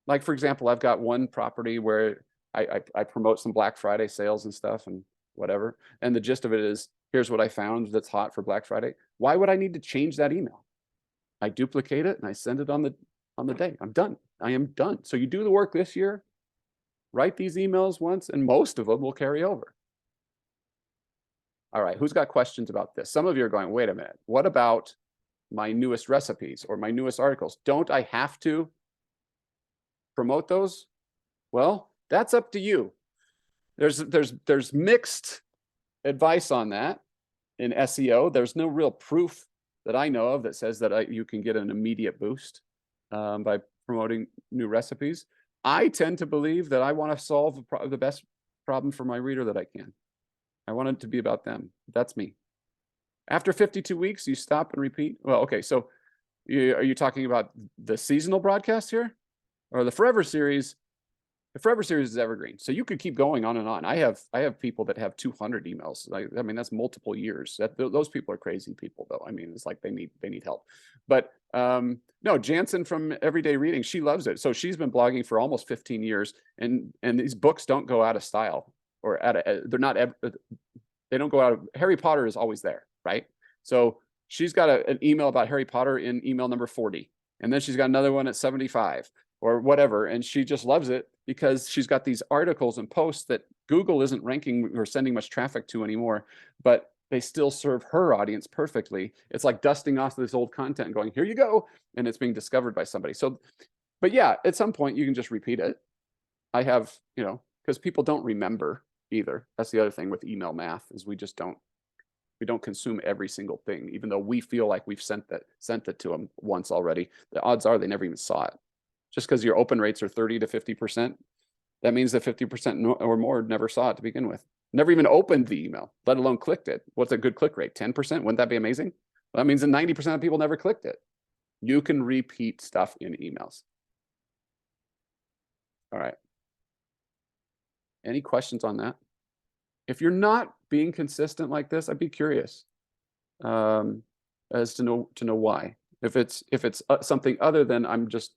Like, for example, I've got one property where I promote some Black Friday sales and stuff and whatever. And the gist of it is, here's what I found that's hot for Black Friday. Why would I need to change that email? I duplicate it and I send it on the day. I'm done. I am done. So you do the work this year, write these emails once, and most of them will carry over. All right, who's got questions about this? Some of you are going, wait a minute, what about my newest recipes or my newest articles? Don't I have to promote those? Well, that's up to you. There's mixed advice on that in SEO. There's no real proof that I know of that says that you can get an immediate boost by promoting new recipes. I tend to believe that I want to solve the best problem for my reader that I can. I want it to be about them. That's me. After 52 weeks, you stop and repeat. Well, okay, so are you talking about the seasonal broadcast here? Or the Forever series? The Forever series is evergreen, so you could keep going on and on. I have people that have 200 emails. I mean, that's multiple years. Those people are crazy people, though. I mean, it's like they need help. But no, Jansen from Everyday Reading, she loves it. So she's been blogging for almost 15 years, and these books don't go out of style, or they don't go out of. Harry Potter is always there, right? So she's got an email about Harry Potter in email number 40, and then she's got another one at 75. Or whatever, and she just loves it because she's got these articles and posts that Google isn't ranking or sending much traffic to anymore, but they still serve her audience perfectly. It's like dusting off this old content and going, here you go, and it's being discovered by somebody. So, but yeah, at some point you can just repeat it. I have, because people don't remember either. That's the other thing with email math, is we don't consume every single thing, even though we feel like we've sent it to them once already. The odds are they never even saw it. Just because your open rates are 30 to 50%, that means that 50% or more never saw it to begin with. Never even opened the email, let alone clicked it. What's a good click rate? 10%? Wouldn't that be amazing? Well, that means that 90% of people never clicked it. You can repeat stuff in emails. All right. Any questions on that? If you're not being consistent like this, I'd be curious as to know why. If it's something other than I'm just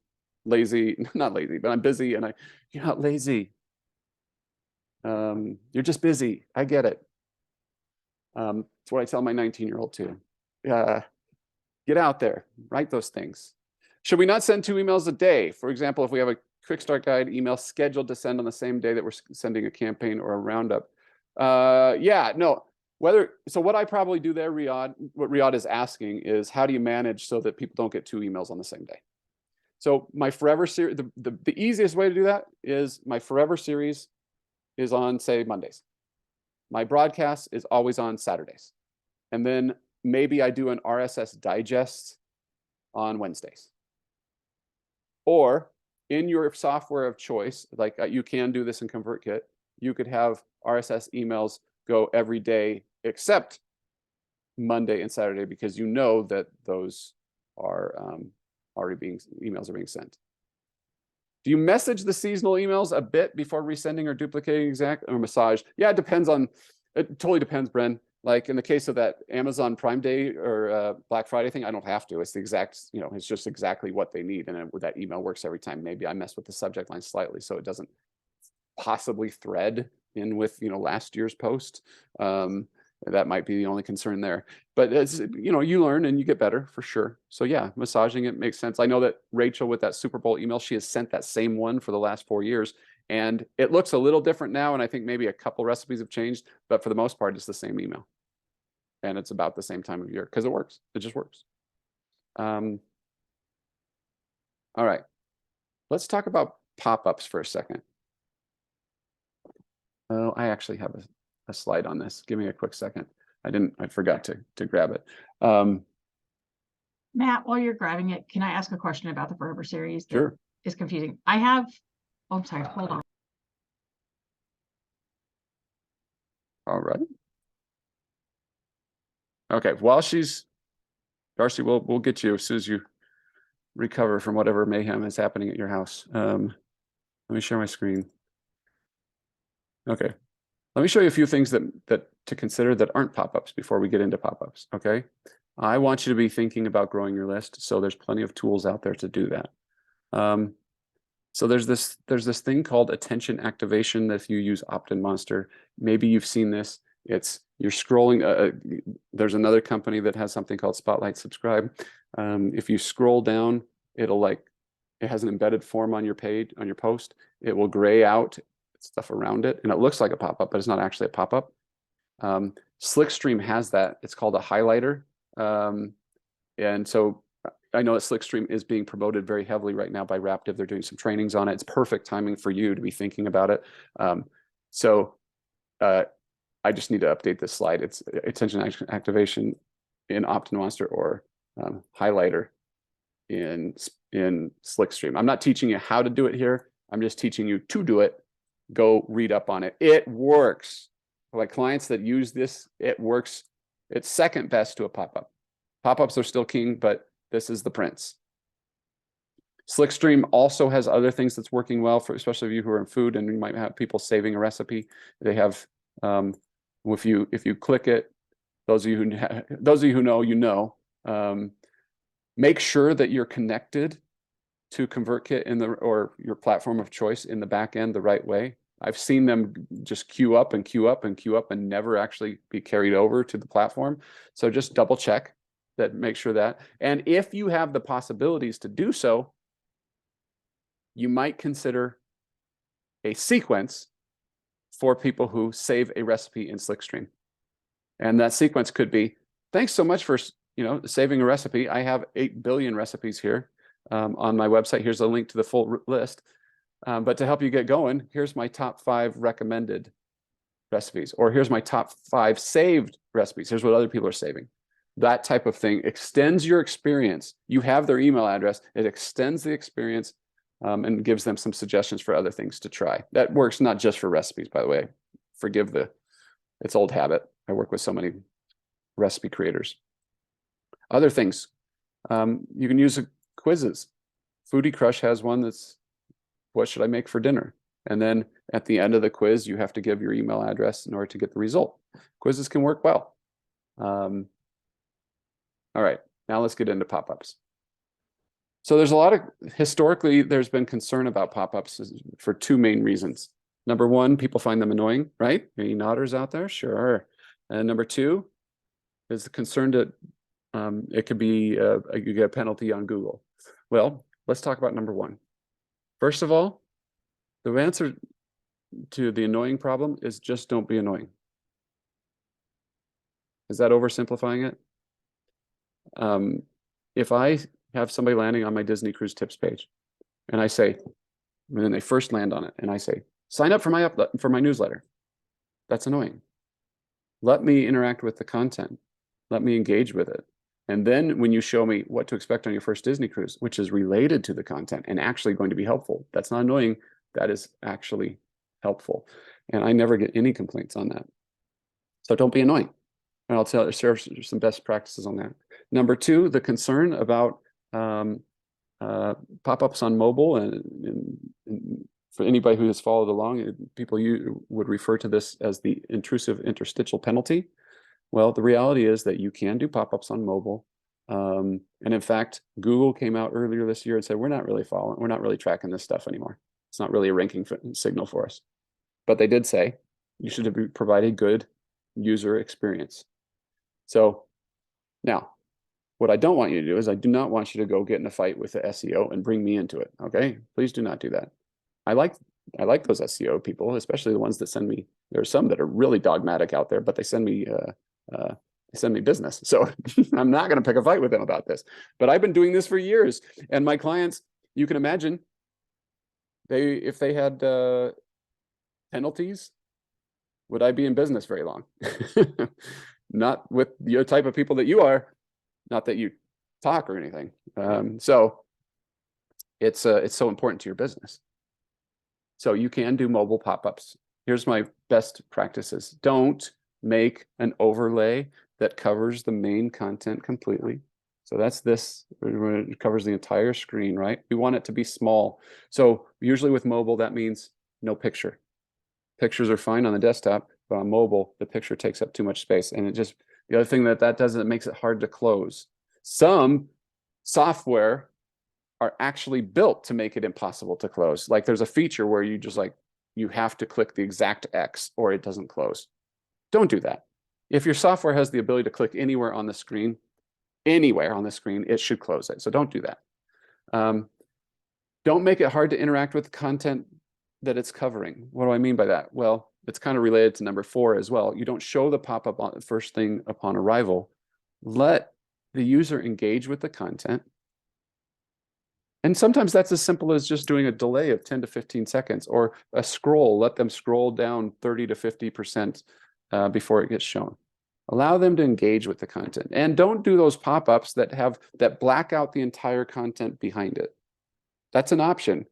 lazy, not lazy, but I'm busy, and you're not lazy. You're just busy. I get it. It's what I tell my 19-year-old too. Get out there, write those things. Should we not send 2 emails a day? For example, if we have a quick start guide email scheduled to send on the same day that we're sending a campaign or a roundup. Yeah, no. So what I probably do there, Riyadh, what Riyadh is asking is, how do you manage so that people don't get 2 emails on the same day? So my Forever series, the easiest way to do that is my Forever series is on, say, Mondays. My broadcast is always on Saturdays. And then maybe I do an RSS digest on Wednesdays. Or in your software of choice, like you can do this in ConvertKit, you could have RSS emails go every day except Monday and Saturday, because you know that those are emails are being sent. Do you message the seasonal emails a bit before resending or duplicating exact or massage? Yeah, it totally depends, Bren. Like in the case of that Amazon Prime Day or Black Friday thing, I don't have to. It's the exact, it's just exactly what they need. And that email works every time. Maybe I mess with the subject line slightly so it doesn't possibly thread in with, last year's post. That might be the only concern there. But it's, you learn and you get better for sure. So yeah, massaging it makes sense. I know that Rachel with that Super Bowl email, she has sent that same one for the last 4 years. And it looks a little different now. And I think maybe a couple recipes have changed, but for the most part, it's the same email. And it's about the same time of year because it works. It just works. All right. Let's talk about pop-ups for a second. Oh, I actually have a slide on this. Give me a quick second. I forgot to grab it. Matt, while you're grabbing it, can I ask a question about the Forever series? Sure. Is confusing. I'm sorry, hold on. All right. Okay, Darcy, we'll get you as soon as you recover from whatever mayhem is happening at your house. Let me share my screen. Okay, let me show you a few things that to consider that aren't pop-ups before we get into pop-ups. Okay, I want you to be thinking about growing your list, so there's plenty of tools out there to do that. So there's this thing called attention activation that if you use OptinMonster, maybe you've seen this. You're scrolling. There's another company that has something called Spotlight Subscribe. If you scroll down, it has an embedded form on your page, on your post. It will gray out stuff around it, and it looks like a pop-up, but it's not actually a pop-up. Slickstream has that. It's called a highlighter. And so I know that Slickstream is being promoted very heavily right now by Raptive. They're doing some trainings on it. It's perfect timing for you to be thinking about it. I just need to update this slide. It's attention activation in OptinMonster or highlighter in Slickstream. I'm not teaching you how to do it here. I'm just teaching you to do it. Go read up on it. It works. Like clients that use this, it works. It's second best to a pop-up. Pop-ups are still king, but this is the prince. Slickstream also has other things that's working well for especially you who are in food, and you might have people saving a recipe. They have if you click it, those of you who know, make sure that you're connected to ConvertKit or your platform of choice in the back end the right way. I've seen them just queue up and queue up and queue up and never actually be carried over to the platform. So just double check that, make sure that. And if you have the possibilities to do so, you might consider a sequence for people who save a recipe in Slickstream. And that sequence could be, thanks so much for saving a recipe. I have 8 billion recipes here on my website. Here's a link to the full list. But to help you get going, here's my top 5 recommended recipes, or here's my top 5 saved recipes. Here's what other people are saving. That type of thing extends your experience. You have their email address. It extends the experience and gives them some suggestions for other things to try. That works not just for recipes, by the way. Forgive it's old habit. I work with so many recipe creators. Other things, you can use quizzes. Foodie Crush has one that's, what should I make for dinner? And then at the end of the quiz, you have to give your email address in order to get the result. Quizzes can work well. All right, now let's get into pop-ups. So historically, there's been concern about pop-ups for 2 main reasons. Number 1, people find them annoying, right? Any nodders out there? Sure. And number 2 is the concern that it could be, you get a penalty on Google. Well, let's talk about number 1. First of all, the answer to the annoying problem is just don't be annoying. Is that oversimplifying it? If I have somebody landing on my Disney Cruise Tips page, and I say, and then they first land on it, and I say, sign up for my newsletter. That's annoying. Let me interact with the content. Let me engage with it. And then when you show me what to expect on your first Disney cruise, which is related to the content and actually going to be helpful, that's not annoying. That is actually helpful. And I never get any complaints on that. So don't be annoying. And I'll share some best practices on that. Number 2, the concern about pop-ups on mobile, and for anybody who has followed along, people would refer to this as the intrusive interstitial penalty. Well, the reality is that you can do pop-ups on mobile. And in fact, Google came out earlier this year and said, we're not really tracking this stuff anymore. It's not really a ranking signal for us. But they did say you should provide a good user experience. So now, what I don't want you to do is I do not want you to go get in a fight with the SEO and bring me into it. Okay, please do not do that. I like those SEO people, especially the ones that send me. There are some that are really dogmatic out there, but they send me business. So I'm not going to pick a fight with them about this. But I've been doing this for years, and my clients, you can imagine, if they had penalties, would I be in business very long? Not with the type of people that you are. Not that you talk or anything. So it's so important to your business. So you can do mobile pop-ups. Here's my best practices. Don't make an overlay that covers the main content completely. So that's this, it covers the entire screen, right? We want it to be small. So usually with mobile, that means no picture. Pictures are fine on the desktop, but on mobile, the picture takes up too much space. And the other thing that does is it makes it hard to close. Some software are actually built to make it impossible to close. Like there's a feature where you have to click the exact X or it doesn't close. Don't do that. If your software has the ability to click anywhere on the screen, it should close it. So don't do that. Don't make it hard to interact with the content that it's covering. What do I mean by that? Well, it's kind of related to number 4 as well. You don't show the pop-up on the first thing upon arrival. Let the user engage with the content. And sometimes that's as simple as just doing a delay of 10 to 15 seconds or a scroll. Let them scroll down 30 to 50% before it gets shown. Allow them to engage with the content. And don't do those pop-ups that black out the entire content behind it. That's an option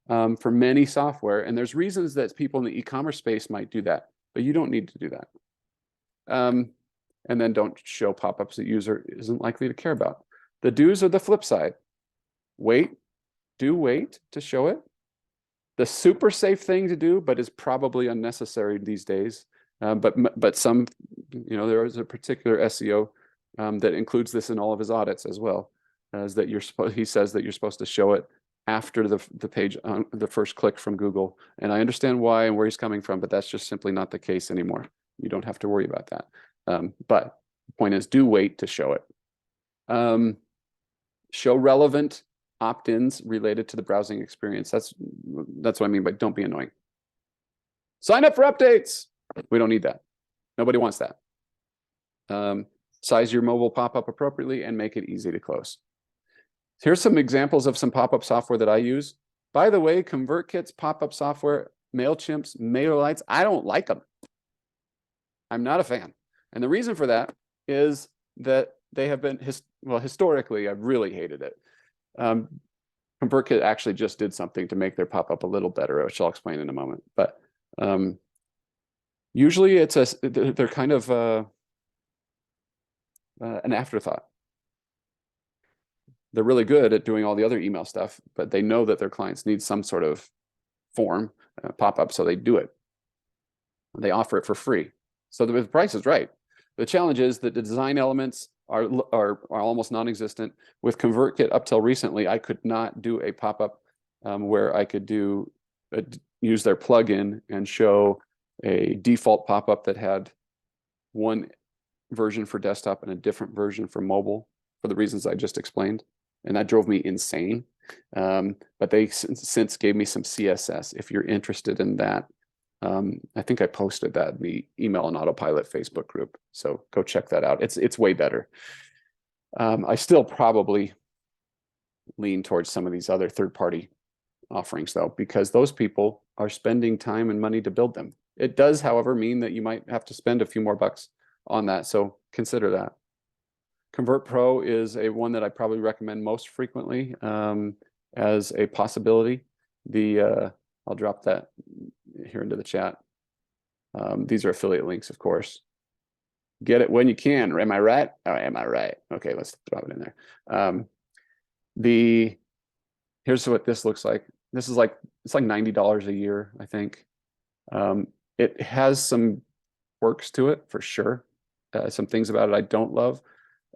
for many software. And there's reasons that people in the e-commerce space might do that, but you don't need to do that. And then don't show pop-ups that user isn't likely to care about. The do's are the flip side. Wait to show it. The super safe thing to do, but is probably unnecessary these days. But some, there is a particular SEO that includes this in all of his audits as well, as that he says that you're supposed to show it after the page on the first click from Google. And I understand why and where he's coming from, but that's just simply not the case anymore. You don't have to worry about that. But the point is, do wait to show it. Show relevant opt-ins related to the browsing experience. That's what I mean by don't be annoying. Sign up for updates. We don't need that. Nobody wants that. Size your mobile pop-up appropriately and make it easy to close. Here's some examples of some pop-up software that I use. By the way, ConvertKit's pop-up software, MailChimp's, MailerLite's, I don't like them. I'm not a fan. And the reason for that is that they have been, historically, I've really hated it. ConvertKit actually just did something to make their pop-up a little better, which I'll explain in a moment. But usually they're kind of an afterthought. They're really good at doing all the other email stuff, but they know that their clients need some sort of form pop-up, so they do it. They offer it for free. So the price is right. The challenge is that the design elements are almost non-existent. With ConvertKit up till recently, I could not do a pop-up where I could use their plugin and show a default pop-up that had one version for desktop and a different version for mobile for the reasons I just explained. And that drove me insane. But they since gave me some CSS. If you're interested in that, I think I posted that in the Email and Autopilot Facebook group. So go check that out. It's way better. I still probably lean towards some of these other third-party offerings though, because those people are spending time and money to build them. It does, however, mean that you might have to spend a few more bucks on that. So consider that. ConvertPro is one that I probably recommend most frequently as a possibility. I'll drop that here into the chat. These are affiliate links, of course. Get it when you can. Am I right? Oh, am I right? Okay, let's throw it in there. Here's what this looks like. This is like, it's like $90 a year, I think. It has some quirks to it for sure. Some things about it I don't love.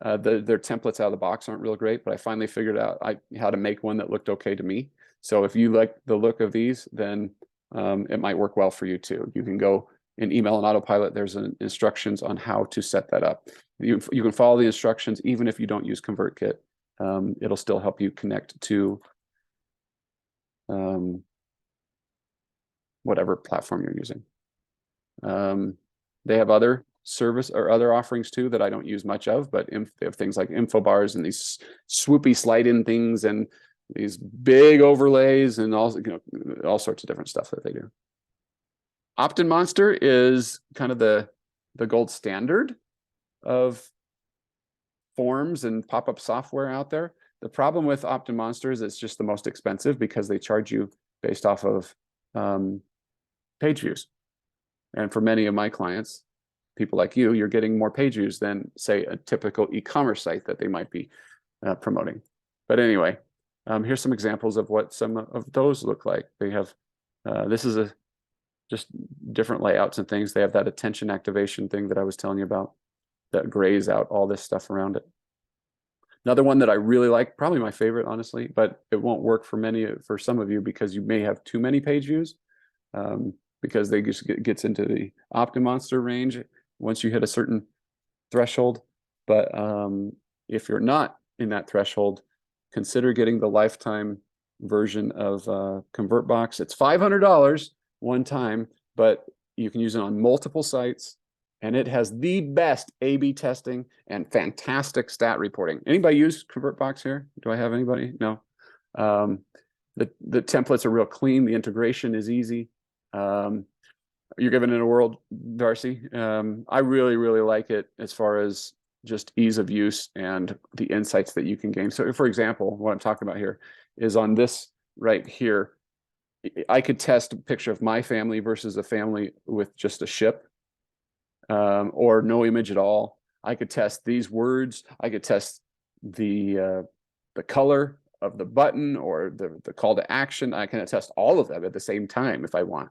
Their templates out of the box aren't real great, but I finally figured out how to make one that looked okay to me. So if you like the look of these, then it might work well for you too. You can go in email and autopilot. There's instructions on how to set that up. You can follow the instructions even if you don't use ConvertKit. It'll still help you connect to whatever platform you're using. They have other service or other offerings too that I don't use much of, but they have things like info bars and these swoopy slide in things and these big overlays and all, all sorts of different stuff that they do. OptinMonster is kind of the gold standard of forms and pop-up software out there. The problem with OptinMonster is it's just the most expensive because they charge you based off of page views. And for many of my clients, people like you, you're getting more page views than, say, a typical e-commerce site that they might be promoting. But anyway, here's some examples of what some of those look like. They have, this is just different layouts and things. They have that attention activation thing that I was telling you about that grays out all this stuff around it. Another one that I really like, probably my favorite, honestly, but it won't work for some of you because you may have too many page views. Because they just gets into the OptinMonster range once you hit a certain threshold. But if you're not in that threshold, consider getting the lifetime version of ConvertBox. It's $500 one time, but you can use it on multiple sites, and it has the best A/B testing and fantastic stat reporting. Anybody use ConvertBox here? Do I have anybody? No. The templates are real clean. The integration is easy. You're giving it a whirl, Darcy. I really, really like it as far as just ease of use and the insights that you can gain. So for example, what I'm talking about here is on this right here, I could test a picture of my family versus a family with just a ship or no image at all. I could test these words. I could test the color of the button or the call to action. I can test all of them at the same time if I want.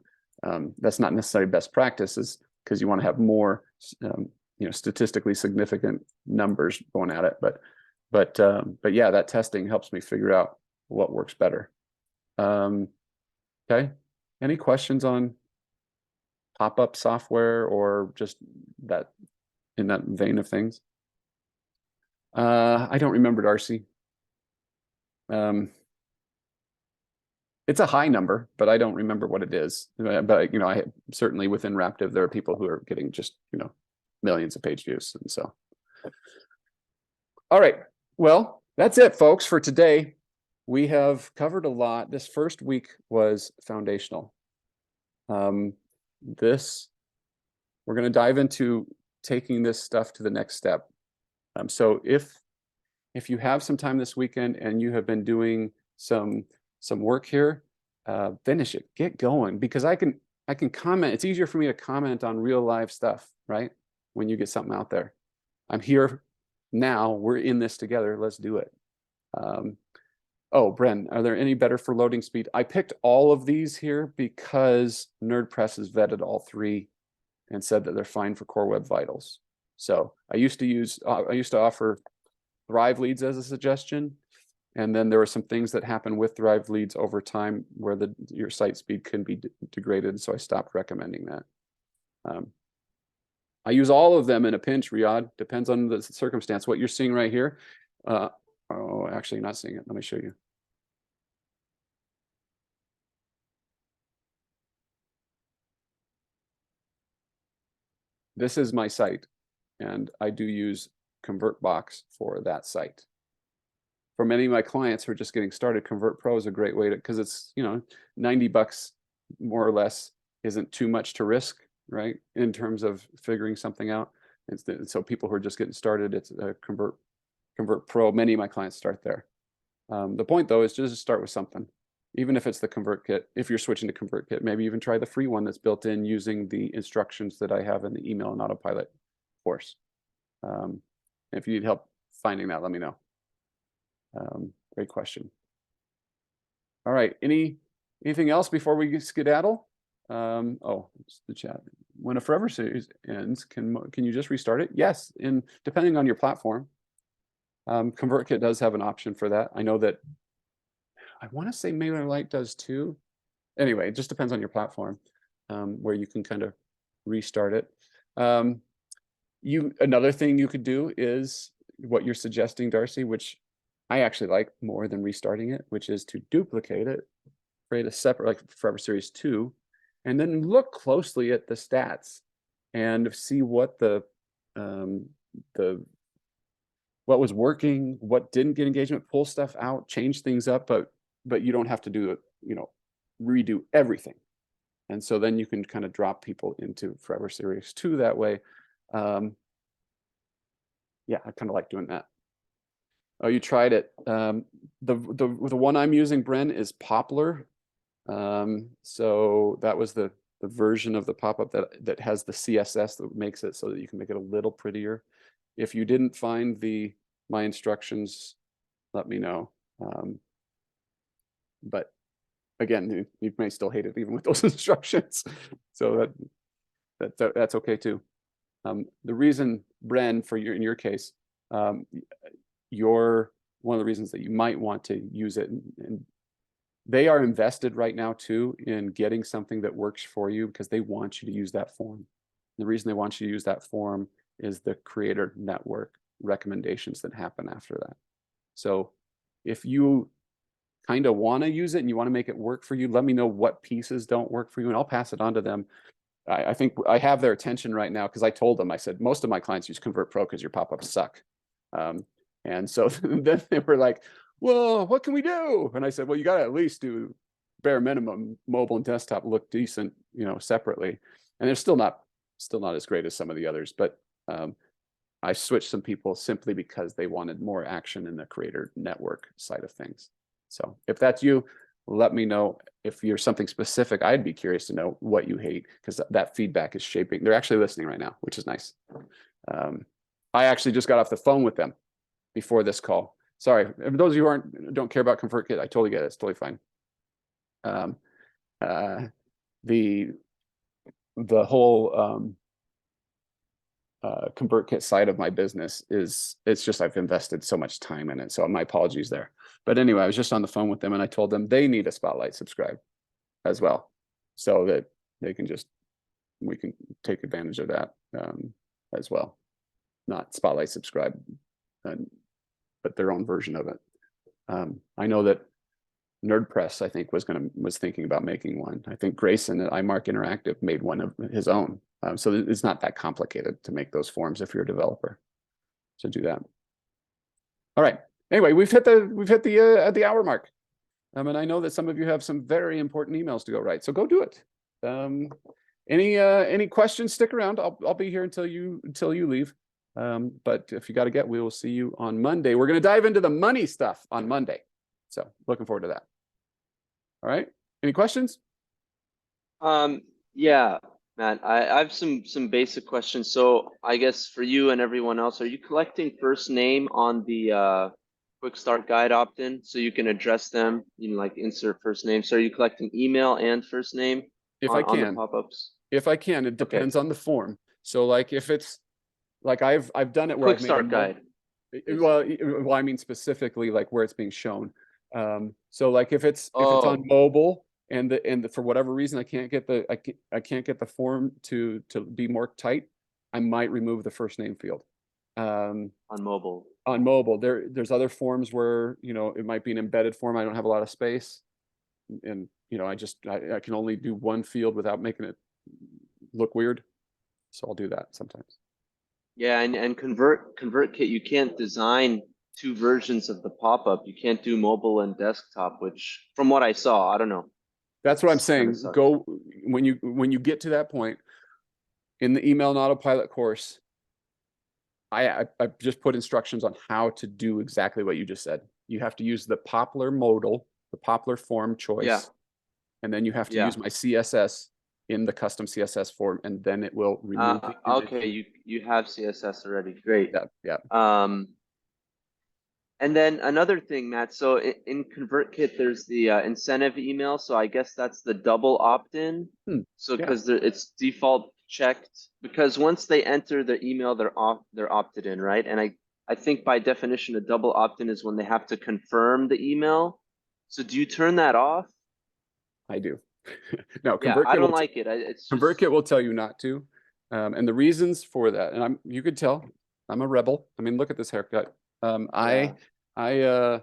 That's not necessarily best practices because you want to have more, statistically significant numbers going at it. But yeah, that testing helps me figure out what works better. Okay. Any questions on pop-up software or just that in that vein of things? I don't remember, Darcy. It's a high number, but I don't remember what it is. But I certainly within Raptive, there are people who are getting just millions of page views, and so. All right, well, that's it, folks, for today. We have covered a lot. This first week was foundational. We're going to dive into taking this stuff to the next step. So if you have some time this weekend and you have been doing some work here, finish it, get going, because I can comment. It's easier for me to comment on real live stuff, right? When you get something out there. I'm here now, we're in this together, let's do it. Oh, Bren, are there any better for loading speed? I picked all of these here because NerdPress has vetted all three and said that they're fine for Core Web Vitals. So I used to offer Thrive Leads as a suggestion. And then there were some things that happen with Thrive Leads over time where your site speed can be degraded. So I stopped recommending that. I use all of them in a pinch, Riyadh. Depends on the circumstance. What you're seeing right here. Oh, actually not seeing it. Let me show you. This is my site, and I do use ConvertBox for that site. For many of my clients who are just getting started, ConvertPro is a great way to, because it's, $90 more or less isn't too much to risk, right? In terms of figuring something out. So people who are just getting started, it's ConvertPro. Many of my clients start there. The point though is just start with something, even if it's the ConvertKit. If you're switching to ConvertKit, maybe even try the free one that's built in using the instructions that I have in the email and autopilot course. If you need help finding that, let me know. Great question. All right, anything else before we skedaddle? Oh, it's the chat. When a Forever series ends, can you just restart it? Yes, depending on your platform. ConvertKit does have an option for that. I know that I want to say MailerLite does too. Anyway, it just depends on your platform, where you can kind of restart it. Another thing you could do is what you're suggesting, Darcy, which I actually like more than restarting it, which is to duplicate it, create a separate, like Forever Series 2, and then look closely at the stats and see what what was working, what didn't get engagement, pull stuff out, change things up, but you don't have to do it, redo everything. And so then you can kind of drop people into Forever Series 2 that way. Yeah, I kind of like doing that. Oh, you tried it. The one I'm using, Bren, is Poplar. So that was the version of the pop-up that has the CSS that makes it so that you can make it a little prettier. If you didn't find my instructions, let me know. But again, you may still hate it even with those instructions. So that's okay too. The reason, Bren, in your case, one of the reasons that you might want to use it, and they are invested right now too in getting something that works for you because they want you to use that form. The reason they want you to use that form is the creator network recommendations that happen after that. So if you kind of want to use it and you want to make it work for you, let me know what pieces don't work for you and I'll pass it on to them. I think I have their attention right now because I told them, I said, most of my clients use ConvertPro because your pop-ups suck. And so then they were like, well, what can we do? And I said, well, you got to at least do bare minimum mobile and desktop look decent, separately. And they're still not as great as some of the others, but I switched some people simply because they wanted more action in the creator network side of things. So if that's you, let me know. If you're something specific, I'd be curious to know what you hate because that feedback is shaping. They're actually listening right now, which is nice. I actually just got off the phone with them before this call. Sorry, for those of you who don't care about ConvertKit, I totally get it. It's totally fine. The whole ConvertKit side of my business it's just I've invested so much time in it. So my apologies there. But anyway, I was just on the phone with them and I told them they need a Spotlight Subscribe as well, so that we can take advantage of that as well. Not Spotlight Subscribe, but their own version of it. I know that NerdPress, I think, was thinking about making one. I think Grayson at iMark Interactive made one of his own. So it's not that complicated to make those forms if you're a developer. So do that. All right. Anyway, we've hit the hour mark. And I know that some of you have some very important emails to go write. So go do it. Any questions? Stick around. I'll be here until you leave. But if you got to get, we will see you on Monday. We're going to dive into the money stuff on Monday. So looking forward to that. All right. Any questions? Yeah, Matt, I have some basic questions. So I guess for you and everyone else, are you collecting first name on the quick start guide opt-in so you can address them, like insert first name? So are you collecting email and first name on the pop-ups? If I can, it depends on the form. So like if it's like I've done it where quick start guide. Well, I mean specifically like where it's being shown. So like if it's on mobile and for whatever reason I can't get the form to be more tight, I might remove the first name field. On mobile. On mobile, there's other forms where it might be an embedded form. I don't have a lot of space, and I can only do one field without making it look weird. So I'll do that sometimes. Yeah, and ConvertKit, you can't design two versions of the pop-up. You can't do mobile and desktop, which from what I saw, I don't know. That's what I'm saying. Go when you get to that point in the email and autopilot course. I just put instructions on how to do exactly what you just said. You have to use the Poplar modal, the Poplar form choice, and then you have to use my CSS in the custom CSS form, and then it will remove. Okay, you have CSS already. Great. Yeah. And then another thing, Matt, so in ConvertKit, there's the incentive email. So I guess that's the double opt-in. So yeah. because it's default checked, because once they enter the email, they're opted in, right? And I think by definition, a double opt-in is when they have to confirm the email. So do you turn that off? I do. No, Yeah, ConvertKit I don't will like it. It's just, ConvertKit will tell you not to. And the reasons for that, and you could tell I'm a rebel. I mean, look at this haircut. Yeah.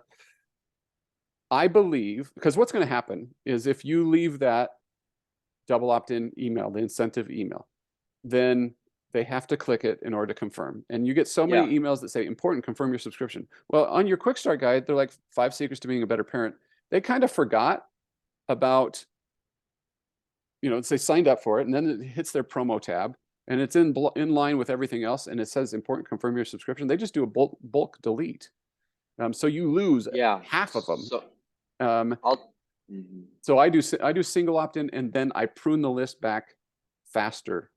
I believe, because what's going to happen is if you leave that double opt-in email, the incentive email, then they have to click it in order to confirm. And you get so many emails that say important, confirm your subscription. Well, on your quick start guide, they're like 5 secrets to being a better parent. They kind of forgot about, they signed up for it, and then it hits their promo tab, and it's in line with everything else, and it says important, confirm your subscription. They just do a bulk delete. So you lose half of them. So So I do single opt-in, and then I prune the list back faster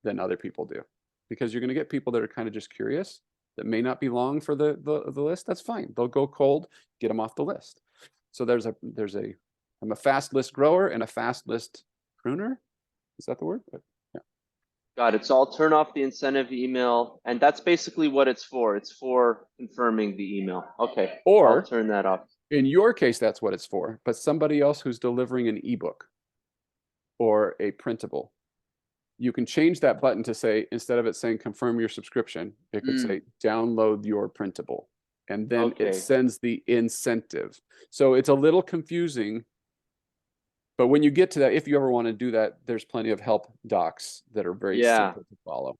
than other people do, because you're going to get people that are kind of just curious that may not be long for the list. That's fine. They'll go cold, get them off the list. So I'm a fast list grower and a fast list pruner. Is that the word? Yeah. got it. So I'll turn off the incentive email, and that's basically what it's for. It's for confirming the email. Okay. Or I'll turn that off. in your case, that's what it's for. But somebody else who's delivering an ebook or a printable, you can change that button to say, instead of it saying confirm your subscription, it could say download your printable. And then Okay. it sends the incentive. So it's a little confusing. But when you get to that, if you ever want to do that, there's plenty of help docs that are very simple to follow.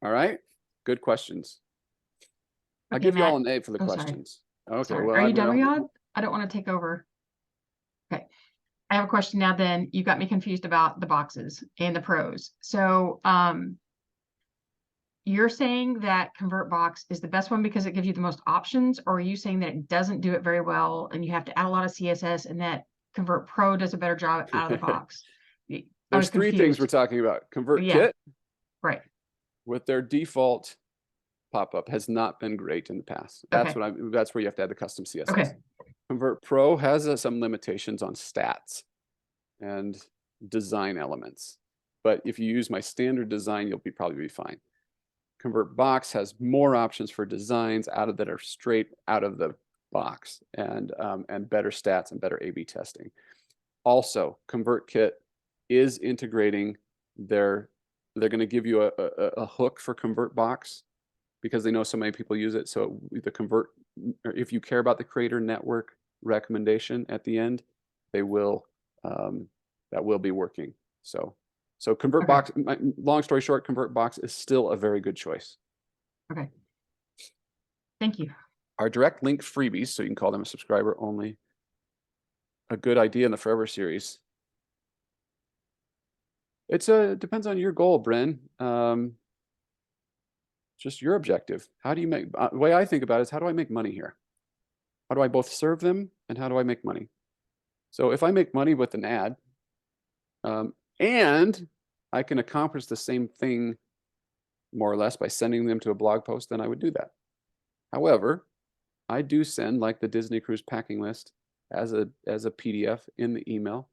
All right. Good questions. I'll Okay, give you all Matt. an A for the Oh, sorry. questions. Okay. Sorry. Well, Are you done, Riyadh? I don't want to take over. Okay. I have a question now then. You got me confused about the boxes and the pros. So you're saying that ConvertBox is the best one because it gives you the most options, or are you saying that it doesn't do it very well and you have to add a lot of CSS, and that ConvertPro does a better job out of the box? There's 3 things we're talking about. ConvertKit, right, with their default pop-up, has not been great in the past. That's that's where you have to add the custom CSS. Okay. ConvertPro has some limitations on stats and design elements, but if you use my standard design, you'll probably be fine. ConvertBox has more options for designs that are straight out of the box, and better stats and better A/B testing. Also, ConvertKit is integrating they're going to give you a hook for ConvertBox because they know so many people use it. So if you care about the creator network recommendation at the end, that will be working. So ConvertBox, long story short, ConvertBox is still a very good choice. Okay. Thank you. Our direct link freebies, so you can call them a subscriber only, a good idea in the Forever series. It depends on your goal, Bren. Just your objective. How do you make, the way I think about it is, how do I make money here? How do I both serve them, and how do I make money? So if I make money with an ad, and I can accomplish the same thing more or less by sending them to a blog post, then I would do that. However, I do send, like the Disney Cruise packing list, as a PDF in the email,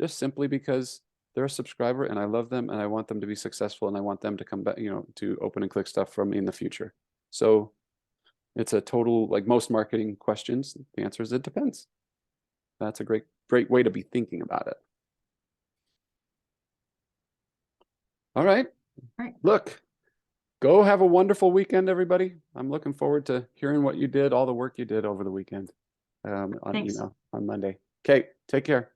just simply because they're a subscriber and I love them and I want them to be successful and I want them to come back, to open and click stuff from me in the future. So it's a total, like most marketing questions, the answer is it depends. That's a great way to be thinking about it. All right. Look, go have a wonderful weekend, everybody. I'm looking forward to hearing what you did, all the work you did over the weekend on Thanks. on Monday. Okay, take care.